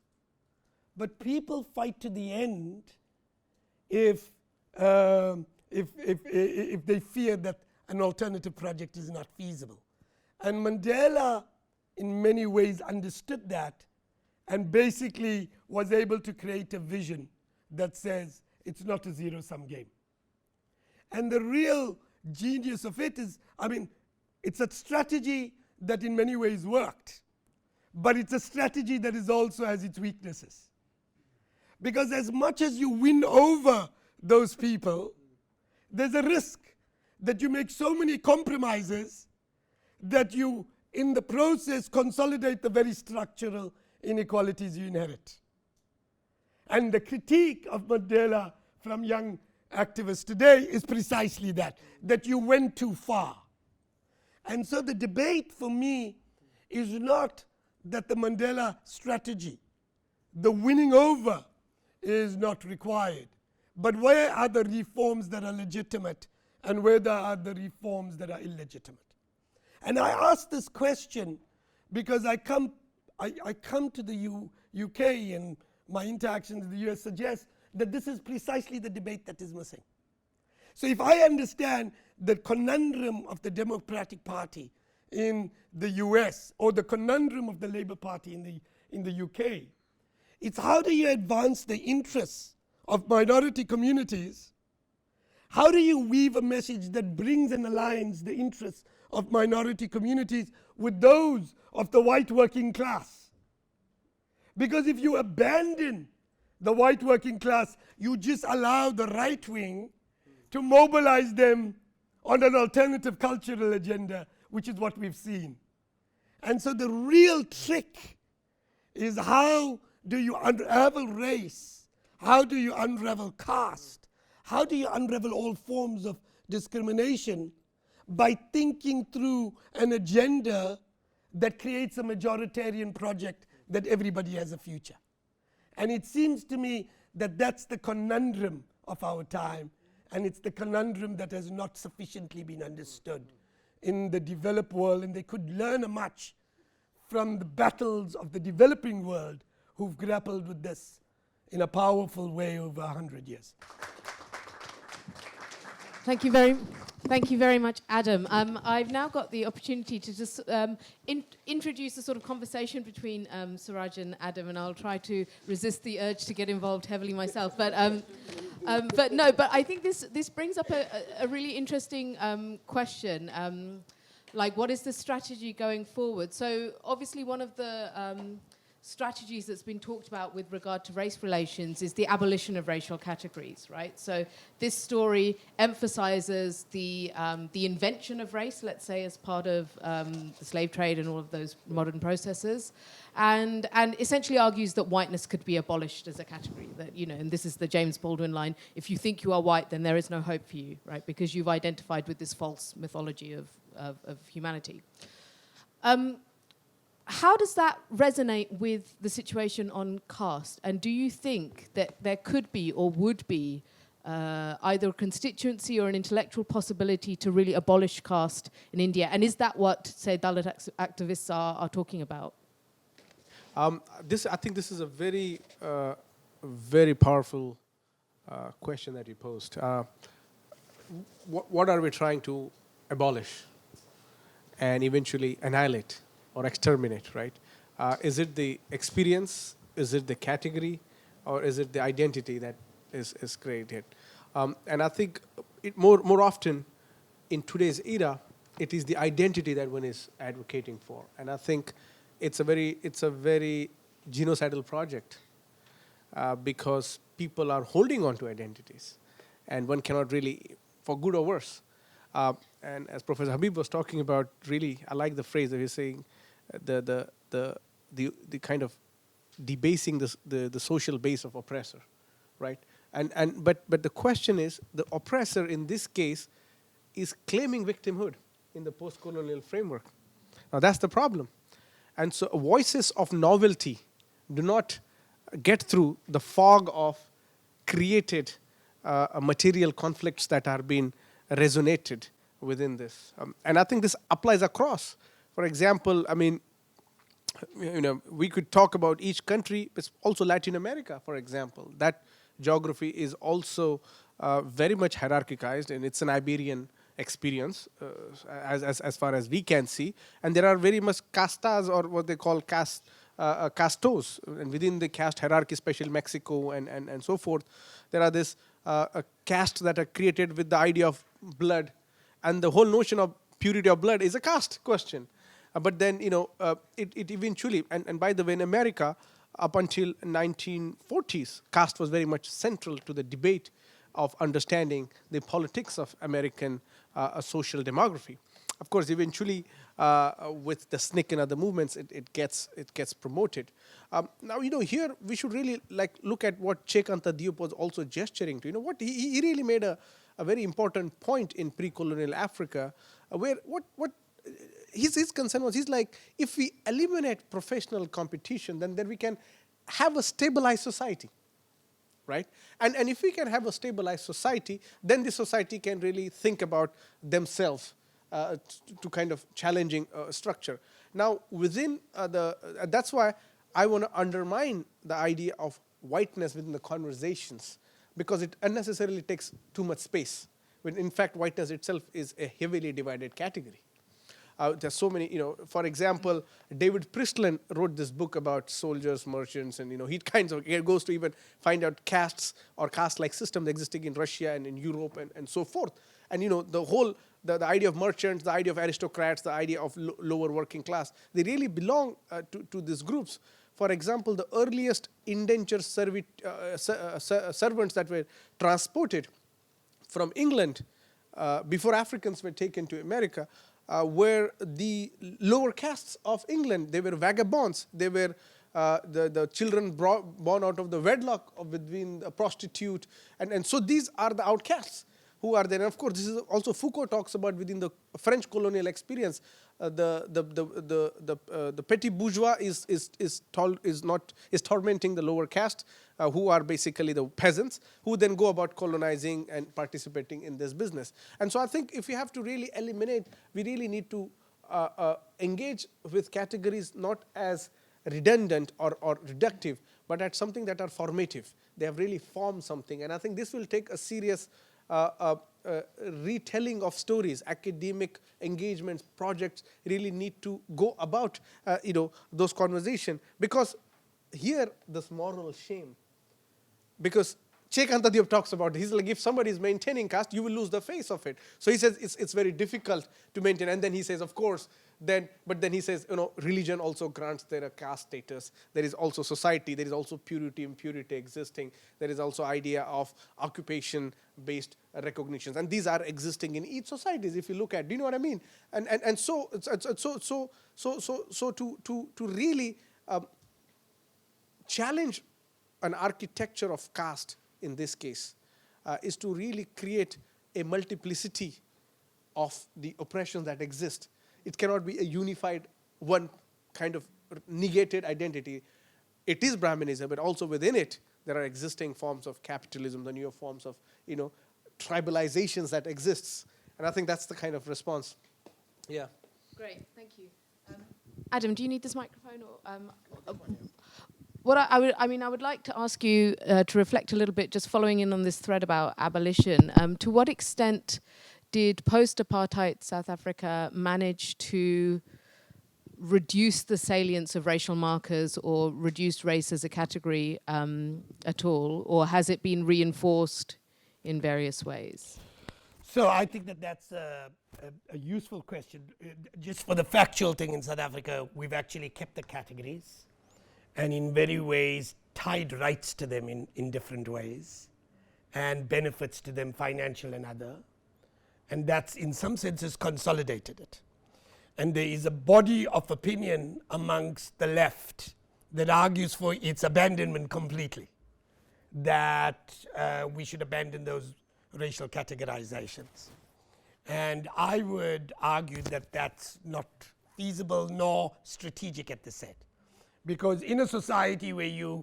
But people fight to the end if they fear that an alternative project is not feasible. And Mandela, in many ways, understood that and basically was able to create a vision that says it's not a zero-sum game. And the real genius of it is, I mean, it's a strategy that in many ways worked, but it's a strategy that is also has its weaknesses. Because as much as you win over those people, there's a risk that you make so many compromises that you, in the process, consolidate the very structural inequalities you inherit. And the critique of Mandela from young activists today is precisely that you went too far. And so the debate for me is not that the Mandela strategy, the winning over, is not required, but where are the reforms that are legitimate and where are the reforms that are illegitimate? And I ask this question because I come to the UK, and my interactions in the US suggest that this is precisely the debate that is missing. So if I understand the conundrum of the Democratic Party in the US or the conundrum of the Labour Party in the UK, it's how do you advance the interests of minority communities? How do you weave a message that brings and aligns the interests of minority communities with those of the white working class? Because if you abandon the white working class, you just allow the right wing to mobilize them on an alternative cultural agenda, which is what we've seen. And so the real trick is, how do you unravel race? How do you unravel caste? How do you unravel all forms of discrimination? By thinking through an agenda that creates a majoritarian project that everybody has a future. And it seems to me that that's the conundrum of our time, and it's the conundrum that has not sufficiently been understood in the developed world, and they could learn much from the battles of the developing world who've grappled with this in a powerful way over 100 years. Thank you very much, Adam. I've now got the opportunity to just introduce a sort of conversation between Suraj and Adam, and I'll try to resist the urge to get involved heavily myself. But I think this brings up a really interesting question. Like, what is the strategy going forward? So obviously one of the strategies that's been talked about with regard to race relations is the abolition of racial categories, right? So this story emphasizes the invention of race, let's say, as part of the slave trade and all of those modern processes, and essentially argues that whiteness could be abolished as a category. That, you know, and this is the James Baldwin line: if you think you are white, then there is no hope for you, right? Because you've identified with this false mythology of humanity. How does that resonate with the situation on caste? And do you think that there could be or would be either a constituency or an intellectual possibility to really abolish caste in India? And is that what, say, Dalit activists are talking about? I think this is a very, very powerful question that you posed. What are we trying to abolish and eventually annihilate or exterminate, right? Is it the experience? Is it the category? Or is it the identity that is created? And I think more often in today's era, it is the identity that one is advocating for. And I think it's a very genocidal project because people are holding on to identities, and one cannot really, for good or worse. And as Professor Habib was talking about, really, I like the phrase that he's saying, the kind of debasing the social base of oppressor, right? But the question is, the oppressor in this case is claiming victimhood in the post-colonial framework. Now that's the problem. And so voices of novelty do not get through the fog of created material conflicts that are being resonated within this. And I think this applies across. For example, I mean, you know, we could talk about each country, but also Latin America, for example. That geography is also very much hierarchicized, and it's an Iberian experience as far as we can see. And there are very much castas, or what they call castos, and within the caste hierarchy, especially Mexico and so forth, there are this castes that are created with the idea of blood, and the whole notion of purity of blood is a caste question. But then, you know, it eventually, and by the way, in America, up until 1940s, caste was very much central to the debate of understanding the politics of American social demography. Of course, eventually, with the SNCC and other movements, it gets promoted. Now, you know, here we should really look at what Chekanta Diop was also gesturing to. You know, what he really made a very important point in pre-colonial Africa, where what his concern was, he's like, if we eliminate professional competition, then we can have a stabilized society, right? And if we can have a stabilized society, then the society can really think about themselves to kind of challenging structure. Now, within that's why I want to undermine the idea of whiteness within the conversations, because it unnecessarily takes too much space, when in fact whiteness itself is a heavily divided category. There's so many, you know, for example, David Priestland wrote this book about soldiers, merchants, and, you know, he kind of goes to even find out castes or caste-like systems existing in Russia and in Europe and so forth. And, you know, the whole, the idea of merchants, the idea of aristocrats, the idea of lower working class, they really belong to these groups. for example, the earliest indentured servants that were transported from England before Africans were taken to America were the lower castes of England. They were vagabonds. They were the children born out of the wedlock between a prostitute. And so these are the outcasts who are there. And of course, this is also Foucault talks about within the French colonial experience. The petty bourgeois is tormenting the lower caste, who are basically the peasants, who then go about colonizing and participating in this business. And so I think if we have to really eliminate, we really need to engage with categories not as redundant or reductive, but at something that are formative. They have really formed something. And I think this will take a serious retelling of stories. Academic engagements, projects really need to go about those conversations, because here this moral shame, because Sheikh Anta Diop talks about it. He's like, if somebody is maintaining caste, you will lose the face of it. So he says it's very difficult to maintain. And then he says, of course, but then he says, religion also grants there a caste status. There is also society. There is also purity, impurity existing. There is also idea of occupation-based recognitions. And these are existing in each society, if you look at. Do you know what I mean? And so to really challenge an architecture of caste in this case is to really create a multiplicity of the oppressions that exist. It cannot be a unified one kind of negated identity. It is Brahminism, but also within it there are existing forms of capitalism, the newer forms of tribalizations that exists. And I think that's the kind of response. Yeah. Great, thank you. Adam, do you need this microphone? Or, what I would like to ask you to reflect a little bit, just following in on this thread about abolition. To what extent did post-apartheid South Africa manage to reduce the salience of racial markers or reduce race as a category at all, or has it been reinforced in various ways? So I think that's a useful question. Just for the factual thing in South Africa, we've actually kept the categories and in many ways tied rights to them in different ways and benefits to them, financial and other. And that's in some senses consolidated it. And there is a body of opinion amongst the left that argues for its abandonment completely, that we should abandon those racial categorizations. And I would argue that that's not feasible nor strategic at this set. Because in a society where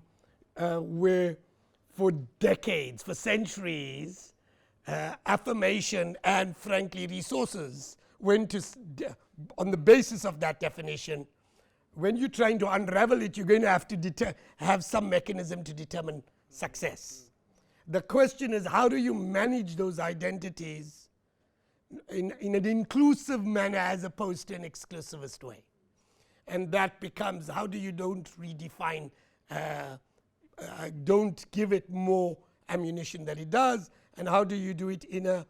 where for decades, for centuries, affirmation and frankly resources went to on the basis of that definition, when you're trying to unravel it, you're going to have to have some mechanism to determine success. The question is, how do you manage those identities in an inclusive manner as opposed to an exclusivist way? And that becomes, how do you don't redefine, don't give it more ammunition than it does, and how do you do it in a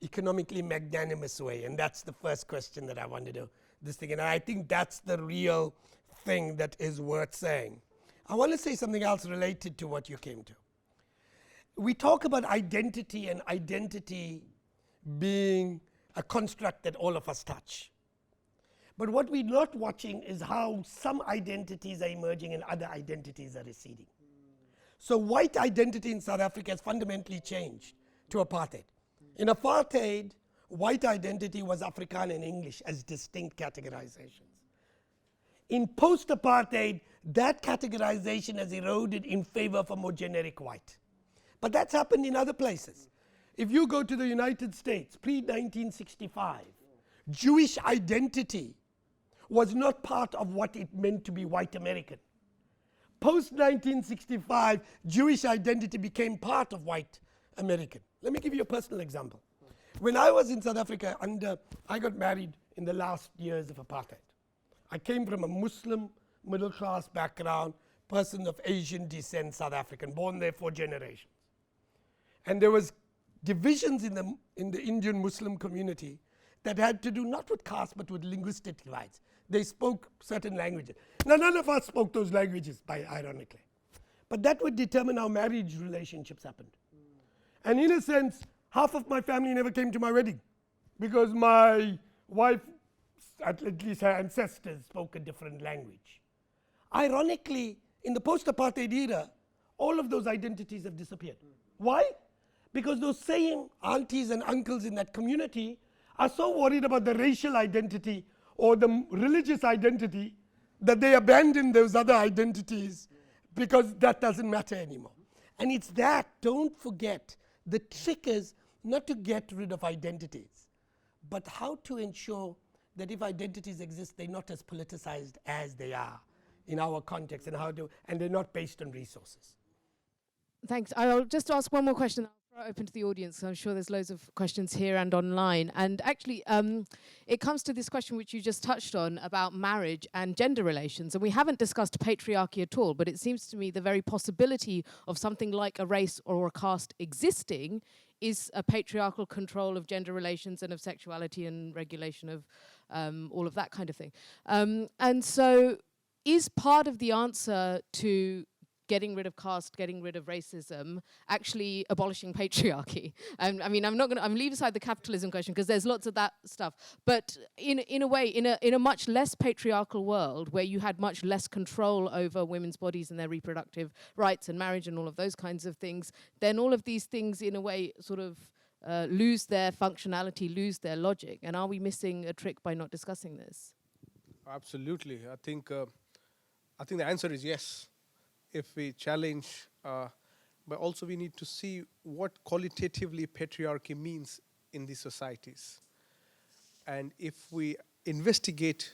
economically magnanimous way? And that's the first question that I wanted to this thing. And I think that's the real thing that is worth saying. I want to say something else related to what you came to. We talk about identity and identity being a construct that all of us touch. But what we're not watching is how some identities are emerging and other identities are receding. So white identity in South Africa has fundamentally changed to apartheid. In apartheid, white identity was Afrikaner and English as distinct categorizations. In post-apartheid, that categorization has eroded in favor of a more generic white. But that's happened in other places. If you go to the United States, pre-1965, Jewish identity was not part of what it meant to be white American. Post-1965, Jewish identity became part of white American. Let me give you a personal example. When I was in South Africa, I got married in the last years of apartheid. I came from a Muslim middle-class background, person of Asian descent, South African, born there 4 generations. And there was divisions in the Indian Muslim community that had to do not with caste but with linguistic divides. they spoke certain languages. Now, none of us spoke those languages, ironically. But that would determine how marriage relationships happened. And in a sense, half of my family never came to my wedding because my wife, at least her ancestors, spoke a different language. Ironically, in the post-apartheid era, all of those identities have disappeared. Why? Because those same aunties and uncles in that community are so worried about the racial identity or the religious identity that they abandon those other identities because that doesn't matter anymore. And it's that, don't forget, the trick is not to get rid of identities, but how to ensure that if identities exist, they're not as politicized as they are in our context, and they're not based on resources. Thanks. I'll just ask one more question. I'll throw it open to the audience. I'm sure there's loads of questions here and online. And actually, it comes to this question which you just touched on about marriage and gender relations. And we haven't discussed patriarchy at all, but it seems to me the very possibility of something like a race or a caste existing is a patriarchal control of gender relations and of sexuality and regulation of all of that kind of thing. And so is part of the answer to getting rid of caste, getting rid of racism, actually abolishing patriarchy? I mean, I'm leaving aside the capitalism question because there's lots of that stuff. But in a way, in a much less patriarchal world where you had much less control over women's bodies and their reproductive rights and marriage and all of those kinds of things, then all of these things in a way sort of lose their functionality, lose their logic. And are we missing a trick by not discussing this? Absolutely. I think the answer is yes. If we challenge, but also we need to see what qualitatively patriarchy means in these societies. And if we investigate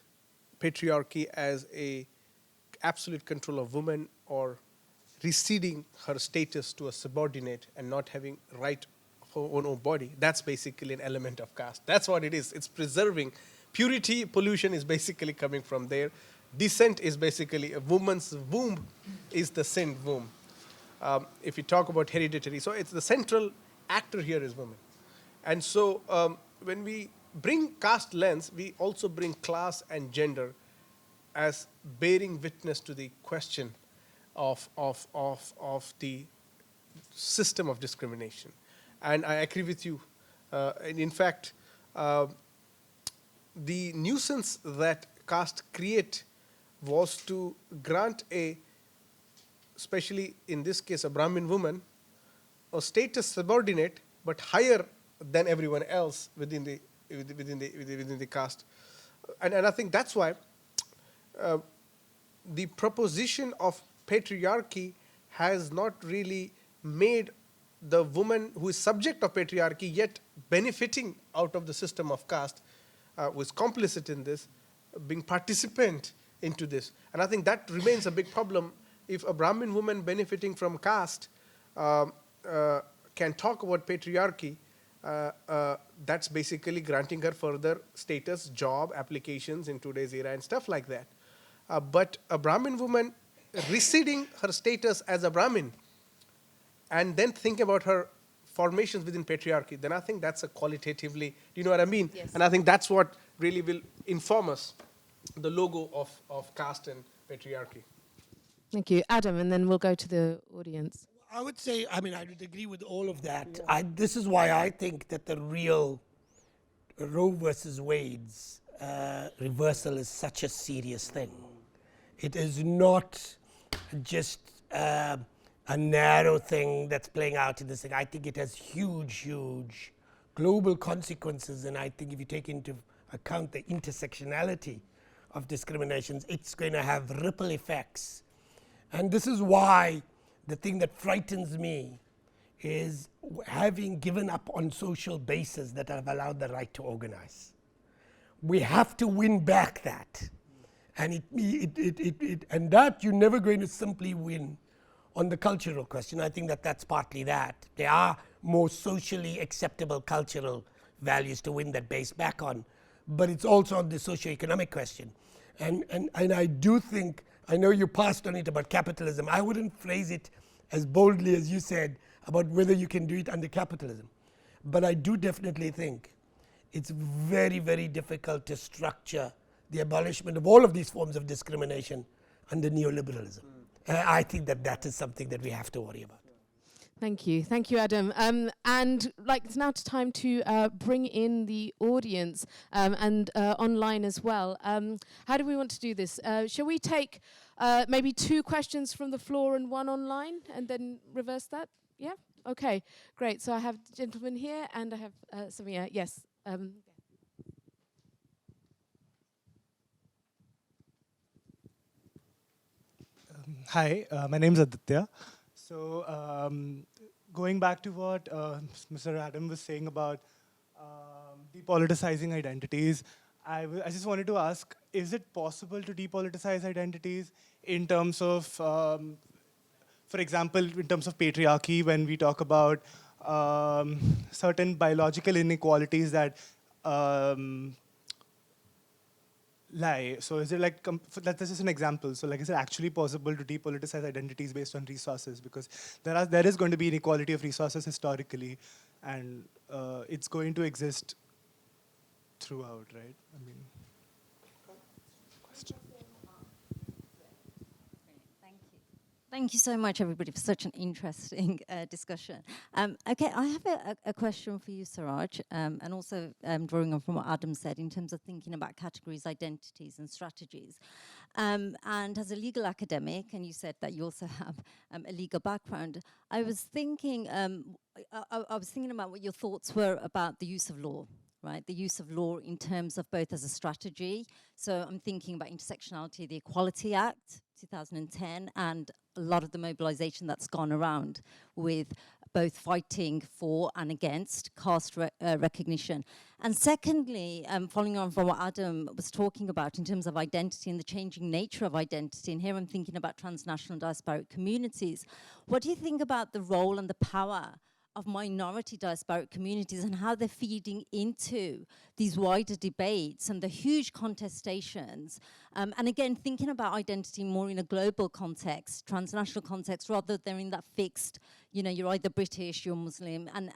patriarchy as a absolute control of women or receding her status to a subordinate and not having right of her own body, that's basically an element of caste. That's what it is. It's preserving. Purity, pollution is basically coming from there. Descent is basically a woman's womb is the sin womb. If you talk about hereditary, so it's the central actor here is woman. And so when we bring caste lens, we also bring class and gender as bearing witness to the question of the system of discrimination. And I agree with you. And in fact, the nuisance that caste create was to grant especially in this case, a Brahmin woman, a status subordinate, but higher than everyone else within the caste. And I think that's why the proposition of patriarchy has not really made the woman who is subject of patriarchy yet benefiting out of the system of caste, who is complicit in this, being participant into this. And I think that remains a big problem. If a Brahmin woman benefiting from caste can talk about patriarchy, that's basically granting her further status, job, applications in today's era and stuff like that. But a Brahmin woman receding her status as a Brahmin and then think about her formations within patriarchy, then I think that's a qualitatively, do you know what I mean? Yes. And I think that's what really will inform us, the logo of caste and patriarchy. Thank you. Adam, and then we'll go to the audience. I would say, I would agree with all of that. Yeah. This is why I think that the real Roe versus Wade's reversal is such a serious thing. It is not just a narrow thing that's playing out in this thing. I think it has huge global consequences, and I think if you take into account the intersectionality of discriminations, it's going to have ripple effects. And this is why the thing that frightens me is having given up on social bases that have allowed the right to organize. We have to win back that. And and that you're never going to simply win on the cultural question. I think that's partly that. There are more socially acceptable cultural values to win that base back on, but it's also on the socioeconomic question. And I do think, I know you passed on it about capitalism. I wouldn't phrase it as boldly as you said about whether you can do it under capitalism. But I do definitely think it's very, very difficult to structure the abolishment of all of these forms of discrimination under neoliberalism. I think that is something that we have to worry about. Thank you, Adam. And it's now time to bring in the audience and online as well. How do we want to do this? Shall we take maybe 2 questions from the floor and 1 online, and then reverse that? Yeah. Okay. Great. So I have the gentleman here, and I have Samia. Yes. Hi, my name is Aditya. So going back to what Mr. Adam was saying about depoliticizing identities, I just wanted to ask, is it possible to depoliticize identities in terms of, for example, in terms of patriarchy, when we talk about certain biological inequalities that lie. So is it that's just an example. So is it actually possible to depoliticize identities based on resources? Because there is going to be inequality of resources historically, and it's going to exist throughout, right? I mean, question. Thank you so much, everybody, for such an interesting discussion. Okay, I have a question for you, Suraj, and also drawing on from what Adam said in terms of thinking about categories, identities, and strategies. And as a legal academic, and you said that you also have a legal background, I was thinking about what your thoughts were about the use of law. Right, the use of law in terms of both as a strategy. So I'm thinking about intersectionality, the Equality Act, 2010, and a lot of the mobilization that's gone around with both fighting for and against caste recognition. And secondly, following on from what Adam was talking about in terms of identity and the changing nature of identity, and here I'm thinking about transnational diasporic communities, what do you think about the role and the power of minority diasporic communities and how they're feeding into these wider debates and the huge contestations? And again, thinking about identity more in a global context, transnational context, rather than in that fixed, you're either British, you're Muslim, and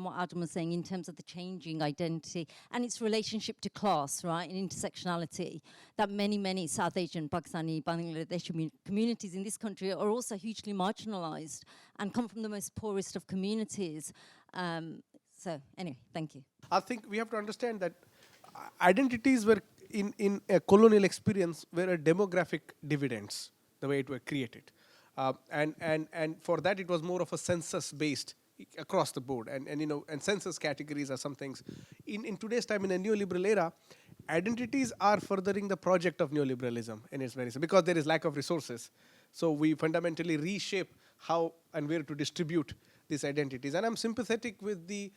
what Adam was saying in terms of the changing identity and its relationship to class, right, and intersectionality, that many South Asian, Pakistani, Bangladeshi communities in this country are also hugely marginalized and come from the most poorest of communities. So anyway, thank you. I think we have to understand that identities were in a colonial experience were a demographic dividends, the way it were created. And for that it was more of a census based across the board, and census categories are some things. In today's time, in a neoliberal era, identities are furthering the project of neoliberalism in its very sense, because there is lack of resources. So we fundamentally reshape how and where to distribute these identities. And I'm sympathetic with the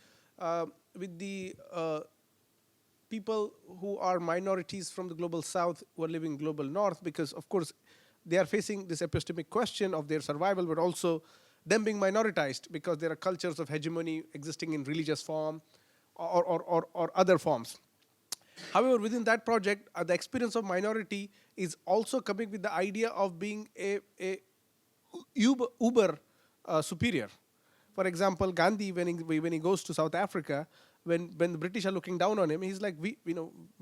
people who are minorities from the global south who are living global north, because of course they are facing this epistemic question of their survival, but also them being minoritized because there are cultures of hegemony existing in religious form or other forms. However, within that project, the experience of minority is also coming with the idea of being a uber superior. For example, Gandhi, when he goes to South Africa, when the British are looking down on him, he's like, we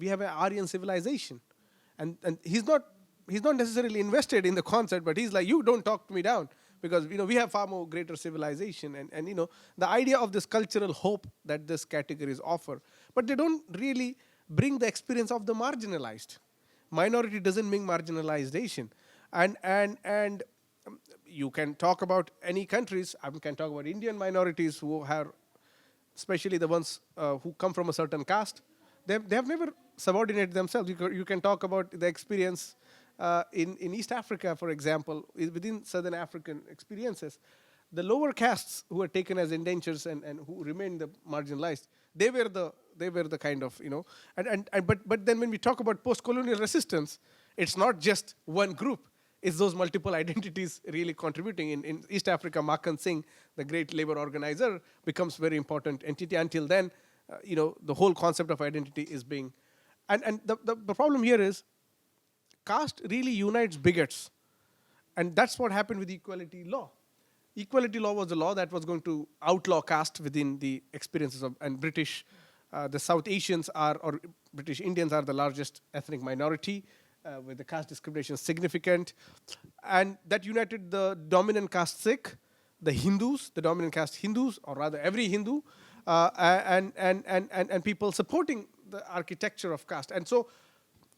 have an Aryan civilization, and he's not necessarily invested in the concept, but he's like, you don't talk me down, because we have far more greater civilization, and the idea of this cultural hope that this categories offer, but they don't really bring the experience of the marginalized. Minority doesn't mean marginalization, and you can talk about any countries. I can talk about Indian minorities who have, especially the ones who come from a certain caste. They have never subordinated themselves. You can talk about the experience in East Africa, for example, within Southern African experiences. The lower castes who are taken as indentures and who remain the marginalized, they were the kind of, but then when we talk about post-colonial resistance, it's not just one group. It's those multiple identities really contributing. In East Africa, Makhan Singh, the great labor organizer, becomes very important entity. Until then, the whole concept of identity is being, and the problem here is, caste really unites bigots, and that's what happened with the equality law. Equality law was the law that was going to outlaw caste within the experiences of, and British, the South Asians are, or British Indians are the largest ethnic minority, with the caste discrimination significant. And that united the dominant caste Sikh, the Hindus, the dominant caste Hindus, or rather every Hindu, and people supporting the architecture of caste. And so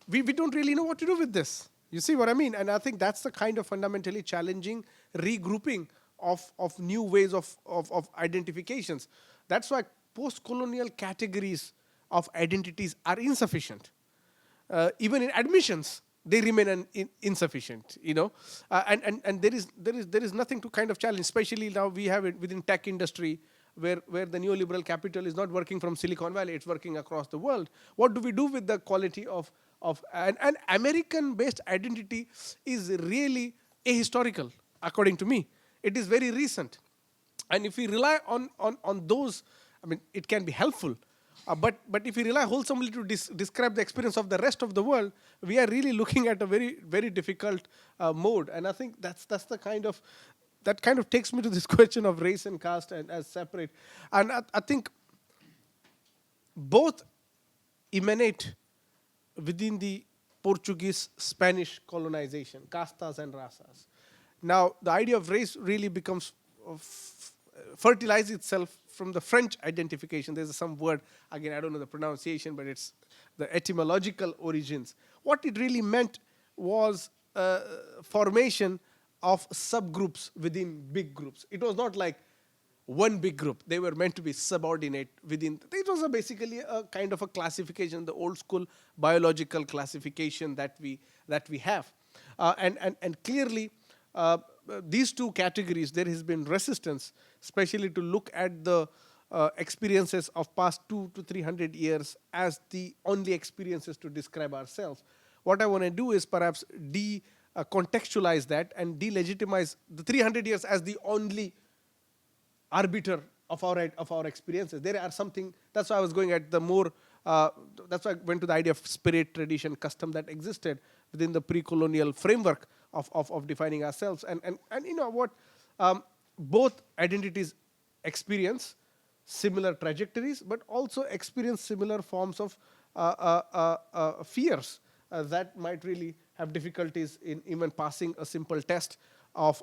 we don't really know what to do with this. You see what I mean? And I think that's the kind of fundamentally challenging regrouping of new ways of identifications. That's why post-colonial categories of identities are insufficient. Even in admissions, they remain insufficient. And there is nothing to kind of challenge. Especially now we have it within tech industry, where the neoliberal capital is not working from Silicon Valley; it's working across the world. What do we do with the quality of an American-based identity? Is really ahistorical, according to me. It is very recent, and if we rely on those, I mean, it can be helpful. But if we rely wholesomely to describe the experience of the rest of the world, we are really looking at a very, very difficult mode. And I think that's the kind of takes me to this question of race and caste and as separate. And I think both emanate within the Portuguese, Spanish colonization, castas and razas. Now, the idea of race really becomes fertilizes itself from the French identification. There's some word, again, I don't know the pronunciation, but it's the etymological origins. What it really meant was formation of subgroups within big groups. It was not like one big group. They were meant to be subordinate within. It was basically a kind of a classification, the old school biological classification that we have. And clearly, these two categories, there has been resistance, especially to look at the experiences of past 200 to 300 years as the only experiences to describe ourselves. What I want to do is perhaps contextualize that and delegitimize the 300 years as the only arbiter of our experiences. There are something, that's why I was going at the more, that's why I went to the idea of spirit, tradition, custom that existed within the pre-colonial framework of defining ourselves. And you know what, both identities experience similar trajectories, but also experience similar forms of fears that might really have difficulties in even passing a simple test of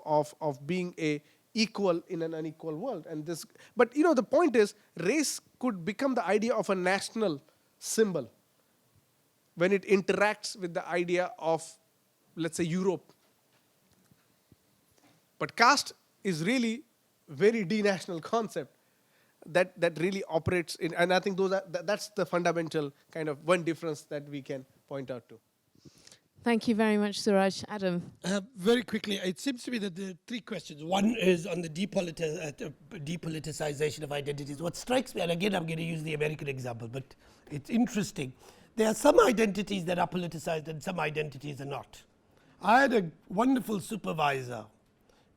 being a equal in an unequal world. And this, but you know, the point is, race could become the idea of a national symbol when it interacts with the idea of, let's say, Europe. But caste is really very denational concept that really operates in, and I think that's the fundamental kind of one difference that we can point out to. Thank you very much, Suraj. Adam? Very quickly, it seems to me that there are three questions. One is on the depoliticization of identities. What strikes me, and again I'm going to use the American example, but it's interesting. There are some identities that are politicized and some identities are not. I had a wonderful supervisor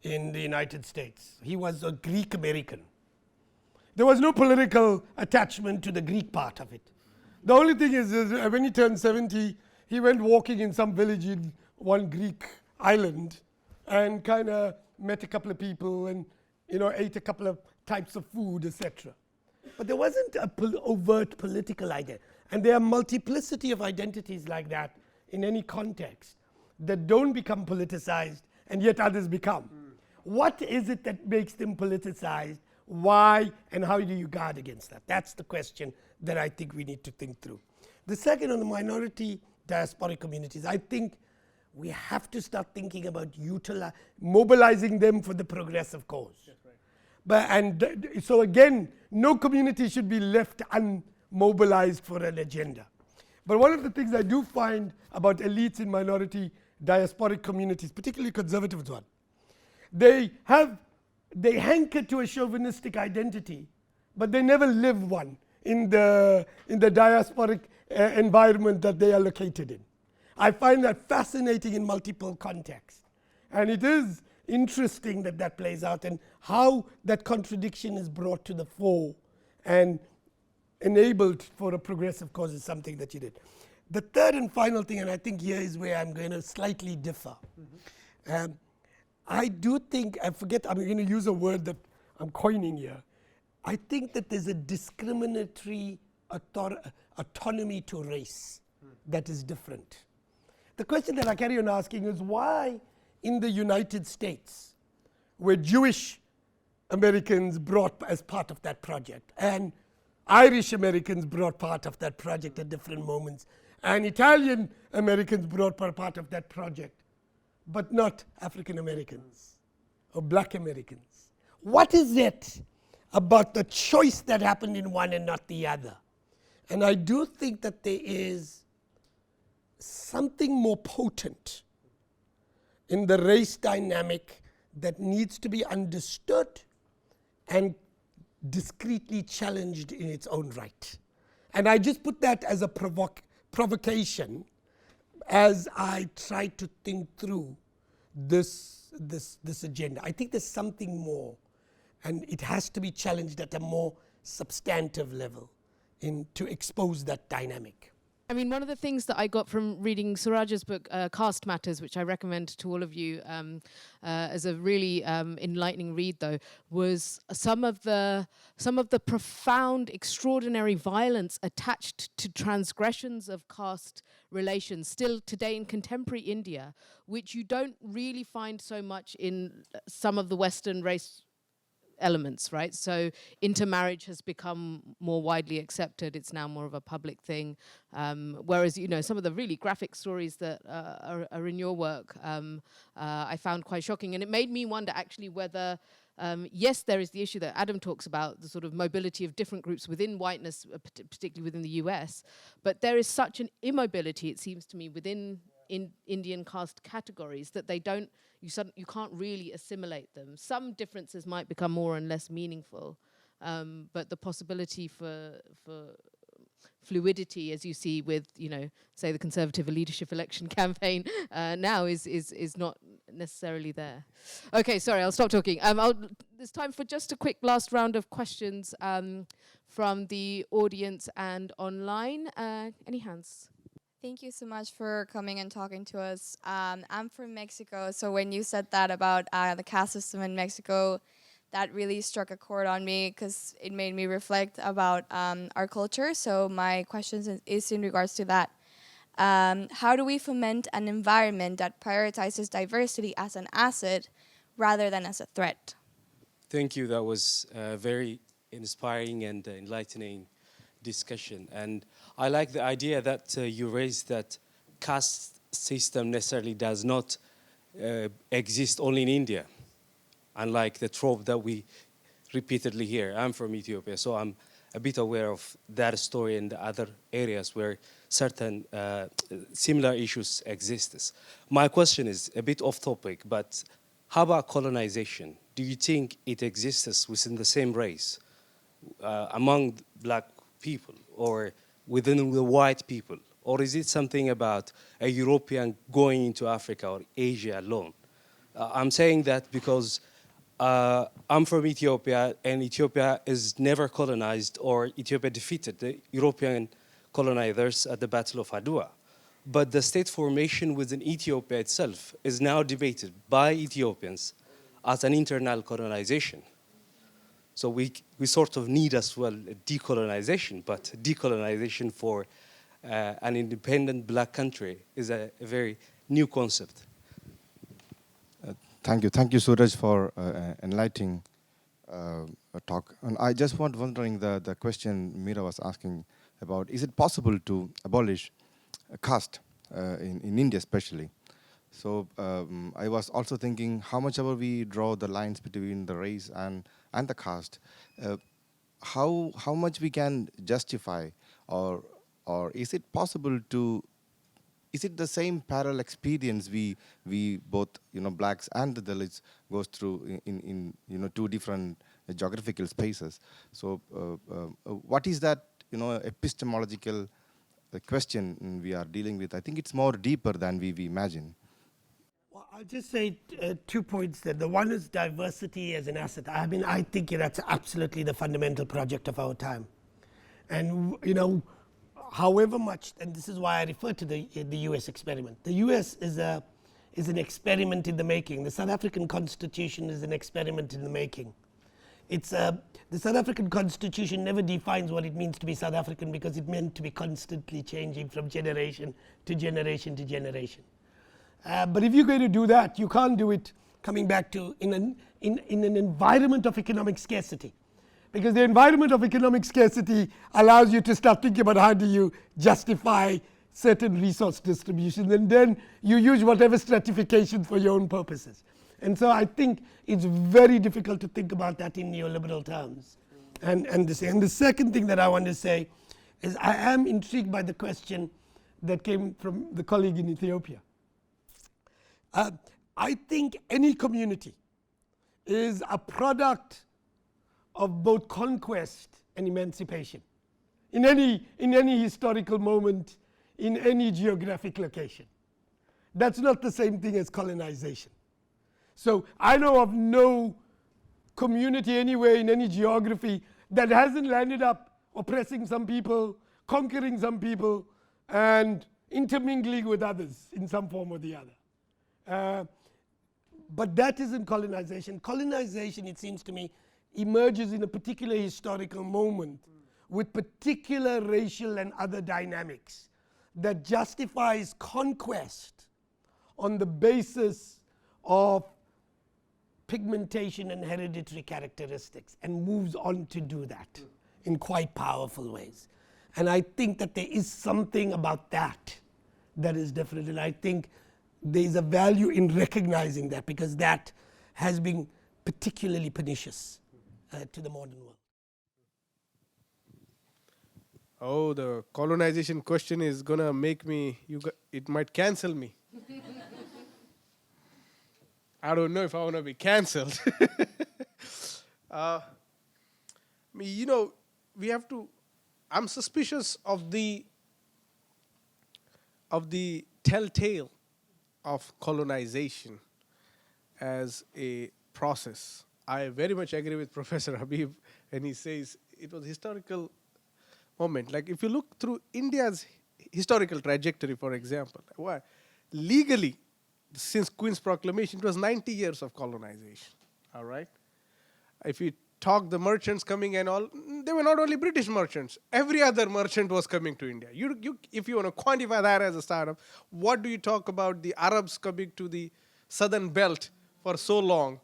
in the United States. He was a Greek American. There was no political attachment to the Greek part of it. The only thing is when he turned 70, he went walking in some village in one Greek island and kind of met a couple of people and, you know, ate a couple of types of food, etc. But there wasn't a overt political idea. And there are multiplicity of identities like that in any context that don't become politicized and yet others become. What is it that makes them politicized? Why and how do you guard against that? That's the question that I think we need to think through. The second, on the minority diasporic communities, I think we have to start thinking about mobilizing them for the progressive cause. Right. So again, no community should be left unmobilized for an agenda. But one of the things I do find about elites in minority diasporic communities, particularly conservative ones, they hanker to a chauvinistic identity, but they never live one in the diasporic environment that they are located in. I find that fascinating in multiple contexts. And it is interesting that plays out and how that contradiction is brought to the fore and enabled for a progressive cause is something that you did. The third and final thing, and I think here is where I'm going to slightly differ. I do think, I'm going to use a word that I'm coining here. I think that there's a discriminatory autonomy to race that is different. The question that I carry on asking is why in the United States were Jewish Americans brought as part of that project, and Irish Americans brought part of that project at different moments, and Italian Americans brought part of that project, but not African Americans or Black Americans? What is it about the choice that happened in one and not the other? And I do think that there is something more potent in the race dynamic that needs to be understood and discreetly challenged in its own right. And I just put that as a provocation as I try to think through this agenda. I think there's something more, and it has to be challenged at a more substantive level to expose that dynamic. I mean, one of the things that I got from reading Suraj's book, Caste Matters, which I recommend to all of you as a really enlightening read, though, was some of the profound, extraordinary violence attached to transgressions of caste relations still today in contemporary India, which you don't really find so much in some of the Western race elements, right? So intermarriage has become more widely accepted. It's now more of a public thing. Whereas, you know, some of the really graphic stories that are in your work, I found quite shocking. And it made me wonder actually whether, yes, there is the issue that Adam talks about, the sort of mobility of different groups within whiteness, particularly within the US, but there is such an immobility, it seems to me, within Indian caste categories that they don't, you can't really assimilate them. Some differences might become more and less meaningful, but the possibility for fluidity, as you see with, you know, say the Conservative leadership election campaign now is not necessarily there. Okay, sorry, I'll stop talking. There's time for just a quick last round of questions from the audience and online. Any hands? Thank you so much for coming and talking to us. I'm from Mexico, so when you said that about the caste system in Mexico, that really struck a chord on me because it made me reflect about our culture. So my question is in regards to that. How do we foment an environment that prioritizes diversity as an asset rather than as a threat? Thank you. That was very inspiring and enlightening discussion. And I like the idea that you raised, that caste system necessarily does not exist only in India, unlike the trope that we repeatedly hear. I'm from Ethiopia, so I'm a bit aware of that story and the other areas where certain similar issues exist. My question is a bit off topic, but how about colonization? Do you think it exists within the same race, among Black people, or within the white people? Or is it something about a European going into Africa or Asia alone? I'm saying that because I'm from Ethiopia, and Ethiopia is never colonized, or Ethiopia defeated the European colonizers at the Battle of Adwa. But the state formation within Ethiopia itself is now debated by Ethiopians as an internal colonization. So we sort of need as well decolonization, but decolonization for an independent Black country is a very new concept. Thank you, Suraj, for enlightening talk. And I just wondering the question Meera was asking about: is it possible to abolish caste in India, especially? So I was also thinking, how much ever we draw the lines between the race and the caste, how much we can justify, or is it possible to? Is it the same parallel experience we both, you know, Blacks and the Dalits goes through in you know, two different geographical spaces? So what is that, you know, epistemological question we are dealing with? I think it's more deeper than we imagine. Well, I'll just say 2 points there. The one is diversity as an asset. I mean, I think that's absolutely the fundamental project of our time. And, you know, however much, and this is why I refer to the US experiment. The US is an experiment in the making. The South African Constitution is an experiment in the making. the South African Constitution never defines what it means to be South African, because it meant to be constantly changing from generation to generation to generation. But if you're going to do that, you can't do it coming back to in an environment of economic scarcity, because the environment of economic scarcity allows you to start thinking about how do you justify certain resource distributions, and then you use whatever stratification for your own purposes. And so I think it's very difficult to think about that in neoliberal terms. And the second thing that I want to say is I am intrigued by the question that came from the colleague in Ethiopia. I think any community is a product of both conquest and emancipation in any historical moment, in any geographic location. That's not the same thing as colonization. So I know of no community anywhere in any geography that hasn't landed up oppressing some people, conquering some people, and intermingling with others in some form or the other. But that isn't colonization. Colonization, it seems to me, emerges in a particular historical moment with particular racial and other dynamics that justifies conquest on the basis of pigmentation and hereditary characteristics, and moves on to do that in quite powerful ways. And I think that there is something about that that is different, and I think there is a value in recognizing that, because that has been particularly pernicious to the modern world. Oh, the colonization question is gonna make me, it might cancel me. I don't know if I want to be cancelled. We have to, I'm suspicious of the telltale of colonization as a process. I very much agree with Professor Habib when he says it was a historical moment. Like if you look through India's historical trajectory, for example, legally, since Queen's Proclamation, it was 90 years of colonization, all right? If you talk the merchants coming and all, they were not only British merchants. Every other merchant was coming to India. If you want to quantify that as a startup, what do you talk about the Arabs coming to the southern belt for so long,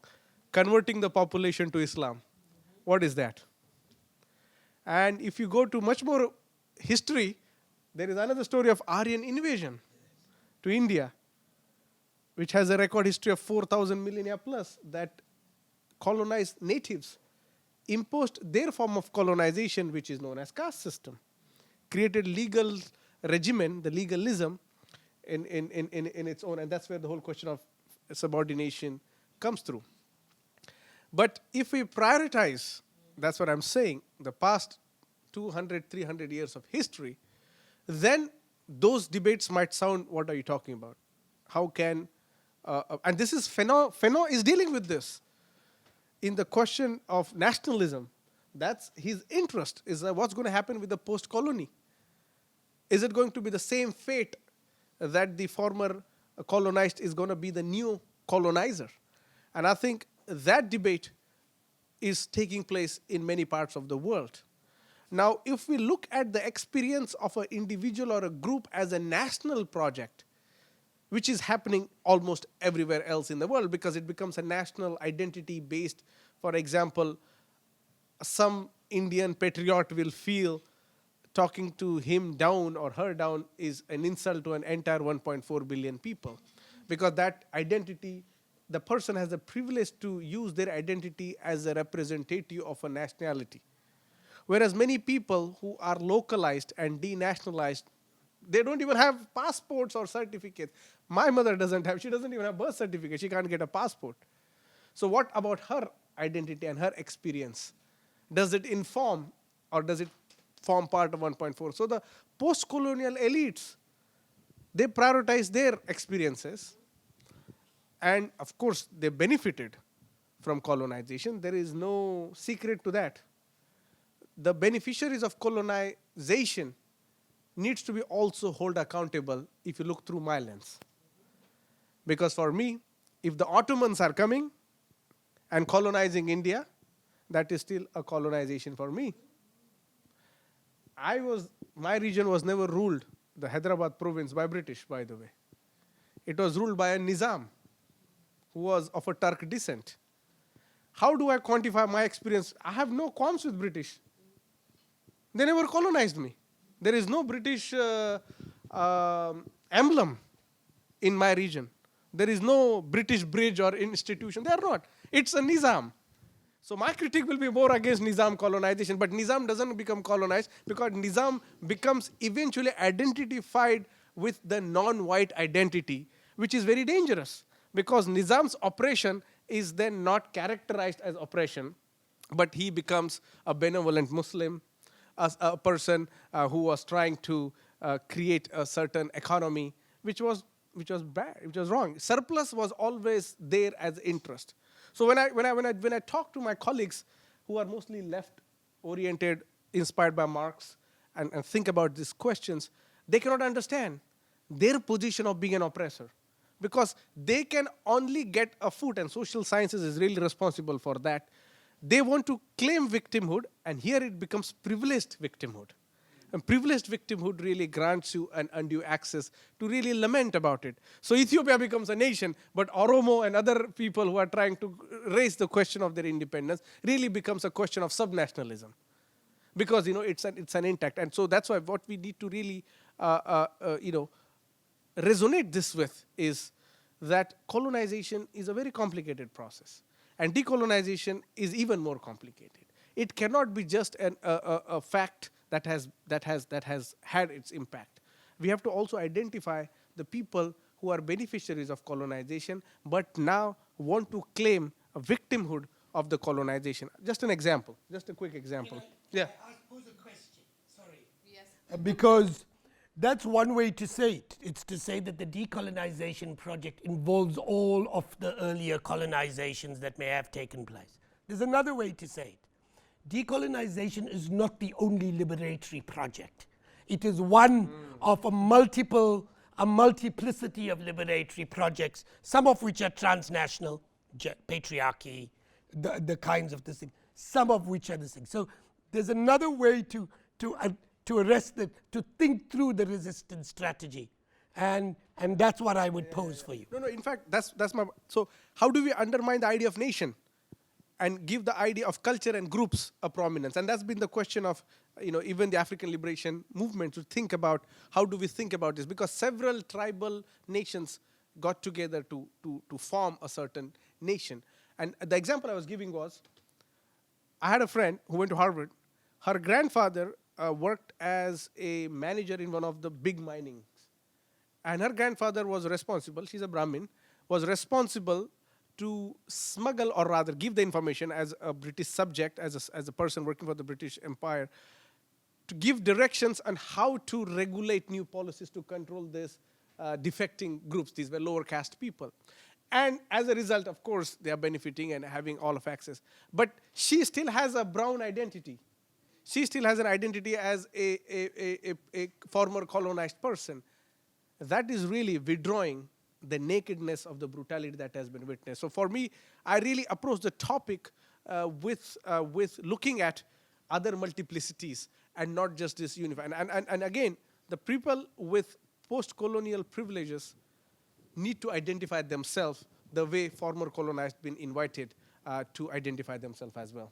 converting the population to Islam? What is that? And if you go to much more history, there is another story of Aryan invasion to India, which has a record history of 4,000 millennia plus, that colonized natives imposed their form of colonization, which is known as caste system, created legal regimen, the legalism in its own, and that's where the whole question of subordination comes through. But if we prioritize, that's what I'm saying, the past 200, 300 years of history, then those debates might sound, what are you talking about? How can, and this is, Fanon is dealing with this. In the question of nationalism, that's his interest, is what's going to happen with the post-colony. Is it going to be the same fate that the former colonized is going to be the new colonizer? And I think that debate is taking place in many parts of the world. Now, if we look at the experience of an individual or a group as a national project, which is happening almost everywhere else in the world, because it becomes a national identity based. For example, some Indian patriot will feel talking to him down or her down is an insult to an entire 1.4 billion people, because that identity, the person has the privilege to use their identity as a representative of a nationality. Whereas many people who are localized and denationalized, they don't even have passports or certificates. My mother doesn't have, she doesn't even have birth certificate. She can't get a passport. So what about her identity and her experience? Does it inform or does it form part of 1.4? So the post-colonial elites, they prioritize their experiences. And of course, they benefited from colonization. There is no secret to that. The beneficiaries of colonization needs to be also held accountable if you look through my lens. Because for me, if the Ottomans are coming and colonizing India, that is still a colonization for me. My region was never ruled, the Hyderabad province, by British, by the way. It was ruled by a Nizam, who was of a Turk descent. How do I quantify my experience? I have no qualms with British. They never colonized me. There is no British emblem in my region. There is no British bridge or institution. They are not. It's a Nizam. So my critique will be more against Nizam colonization, but Nizam doesn't become colonized because Nizam becomes eventually identified with the non-white identity, which is very dangerous because Nizam's oppression is then not characterized as oppression, but he becomes a benevolent Muslim, a person who was trying to create a certain economy, which was bad, which was wrong. Surplus was always there as interest. So when I talk to my colleagues who are mostly left-oriented, inspired by Marx, and think about these questions, they cannot understand their position of being an oppressor because they can only get a foot, and social sciences is really responsible for that. They want to claim victimhood, and here it becomes privileged victimhood. And privileged victimhood really grants you an undue access to really lament about it. So Ethiopia becomes a nation, but Oromo and other people who are trying to raise the question of their independence really becomes a question of subnationalism. Because it's an intact. And so that's why what we need to really resonate this with is that colonization is a very complicated process. And decolonization is even more complicated. It cannot be just a fact that has had its impact. We have to also identify the people who are beneficiaries of colonization, but now want to claim a victimhood of the colonization. Just an example, just a quick example. Can I pose a question? Sorry. Yes. Because that's one way to say it. It's to say that the decolonization project involves all of the earlier colonizations that may have taken place. There's another way to say it. Decolonization is not the only liberatory project. It is one of a multiplicity of liberatory projects, some of which are transnational, patriarchy, the kinds of this thing, some of which are this thing. So there's another way to arrest it, to think through the resistance strategy. And that's what I would pose for you. No, in fact, that's my, so how do we undermine the idea of nation and give the idea of culture and groups a prominence? And that's been the question of, even the African liberation movement to think about how do we think about this? Because several tribal nations got together to form a certain nation. And the example I was giving was, I had a friend who went to Harvard. Her grandfather worked as a manager in one of the big minings. And her grandfather was responsible, she's a Brahmin, was responsible to smuggle, or rather give the information as a British subject, as a person working for the British Empire, to give directions on how to regulate new policies to control these defecting groups. These were lower caste people. And as a result, of course, they are benefiting and having all of access. But she still has a brown identity. She still has an identity as a former colonized person. That is really withdrawing the nakedness of the brutality that has been witnessed. So for me, I really approach the topic with looking at other multiplicities and not just this unified. And again, the people with post-colonial privileges need to identify themselves the way former colonized been invited to identify themselves as well.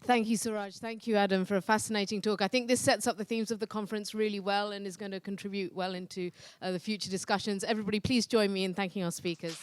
Thank you, Suraj. Thank you, Adam, for a fascinating talk. I think this sets up the themes of the conference really well and is going to contribute well into the future discussions. Everybody, please join me in thanking our speakers.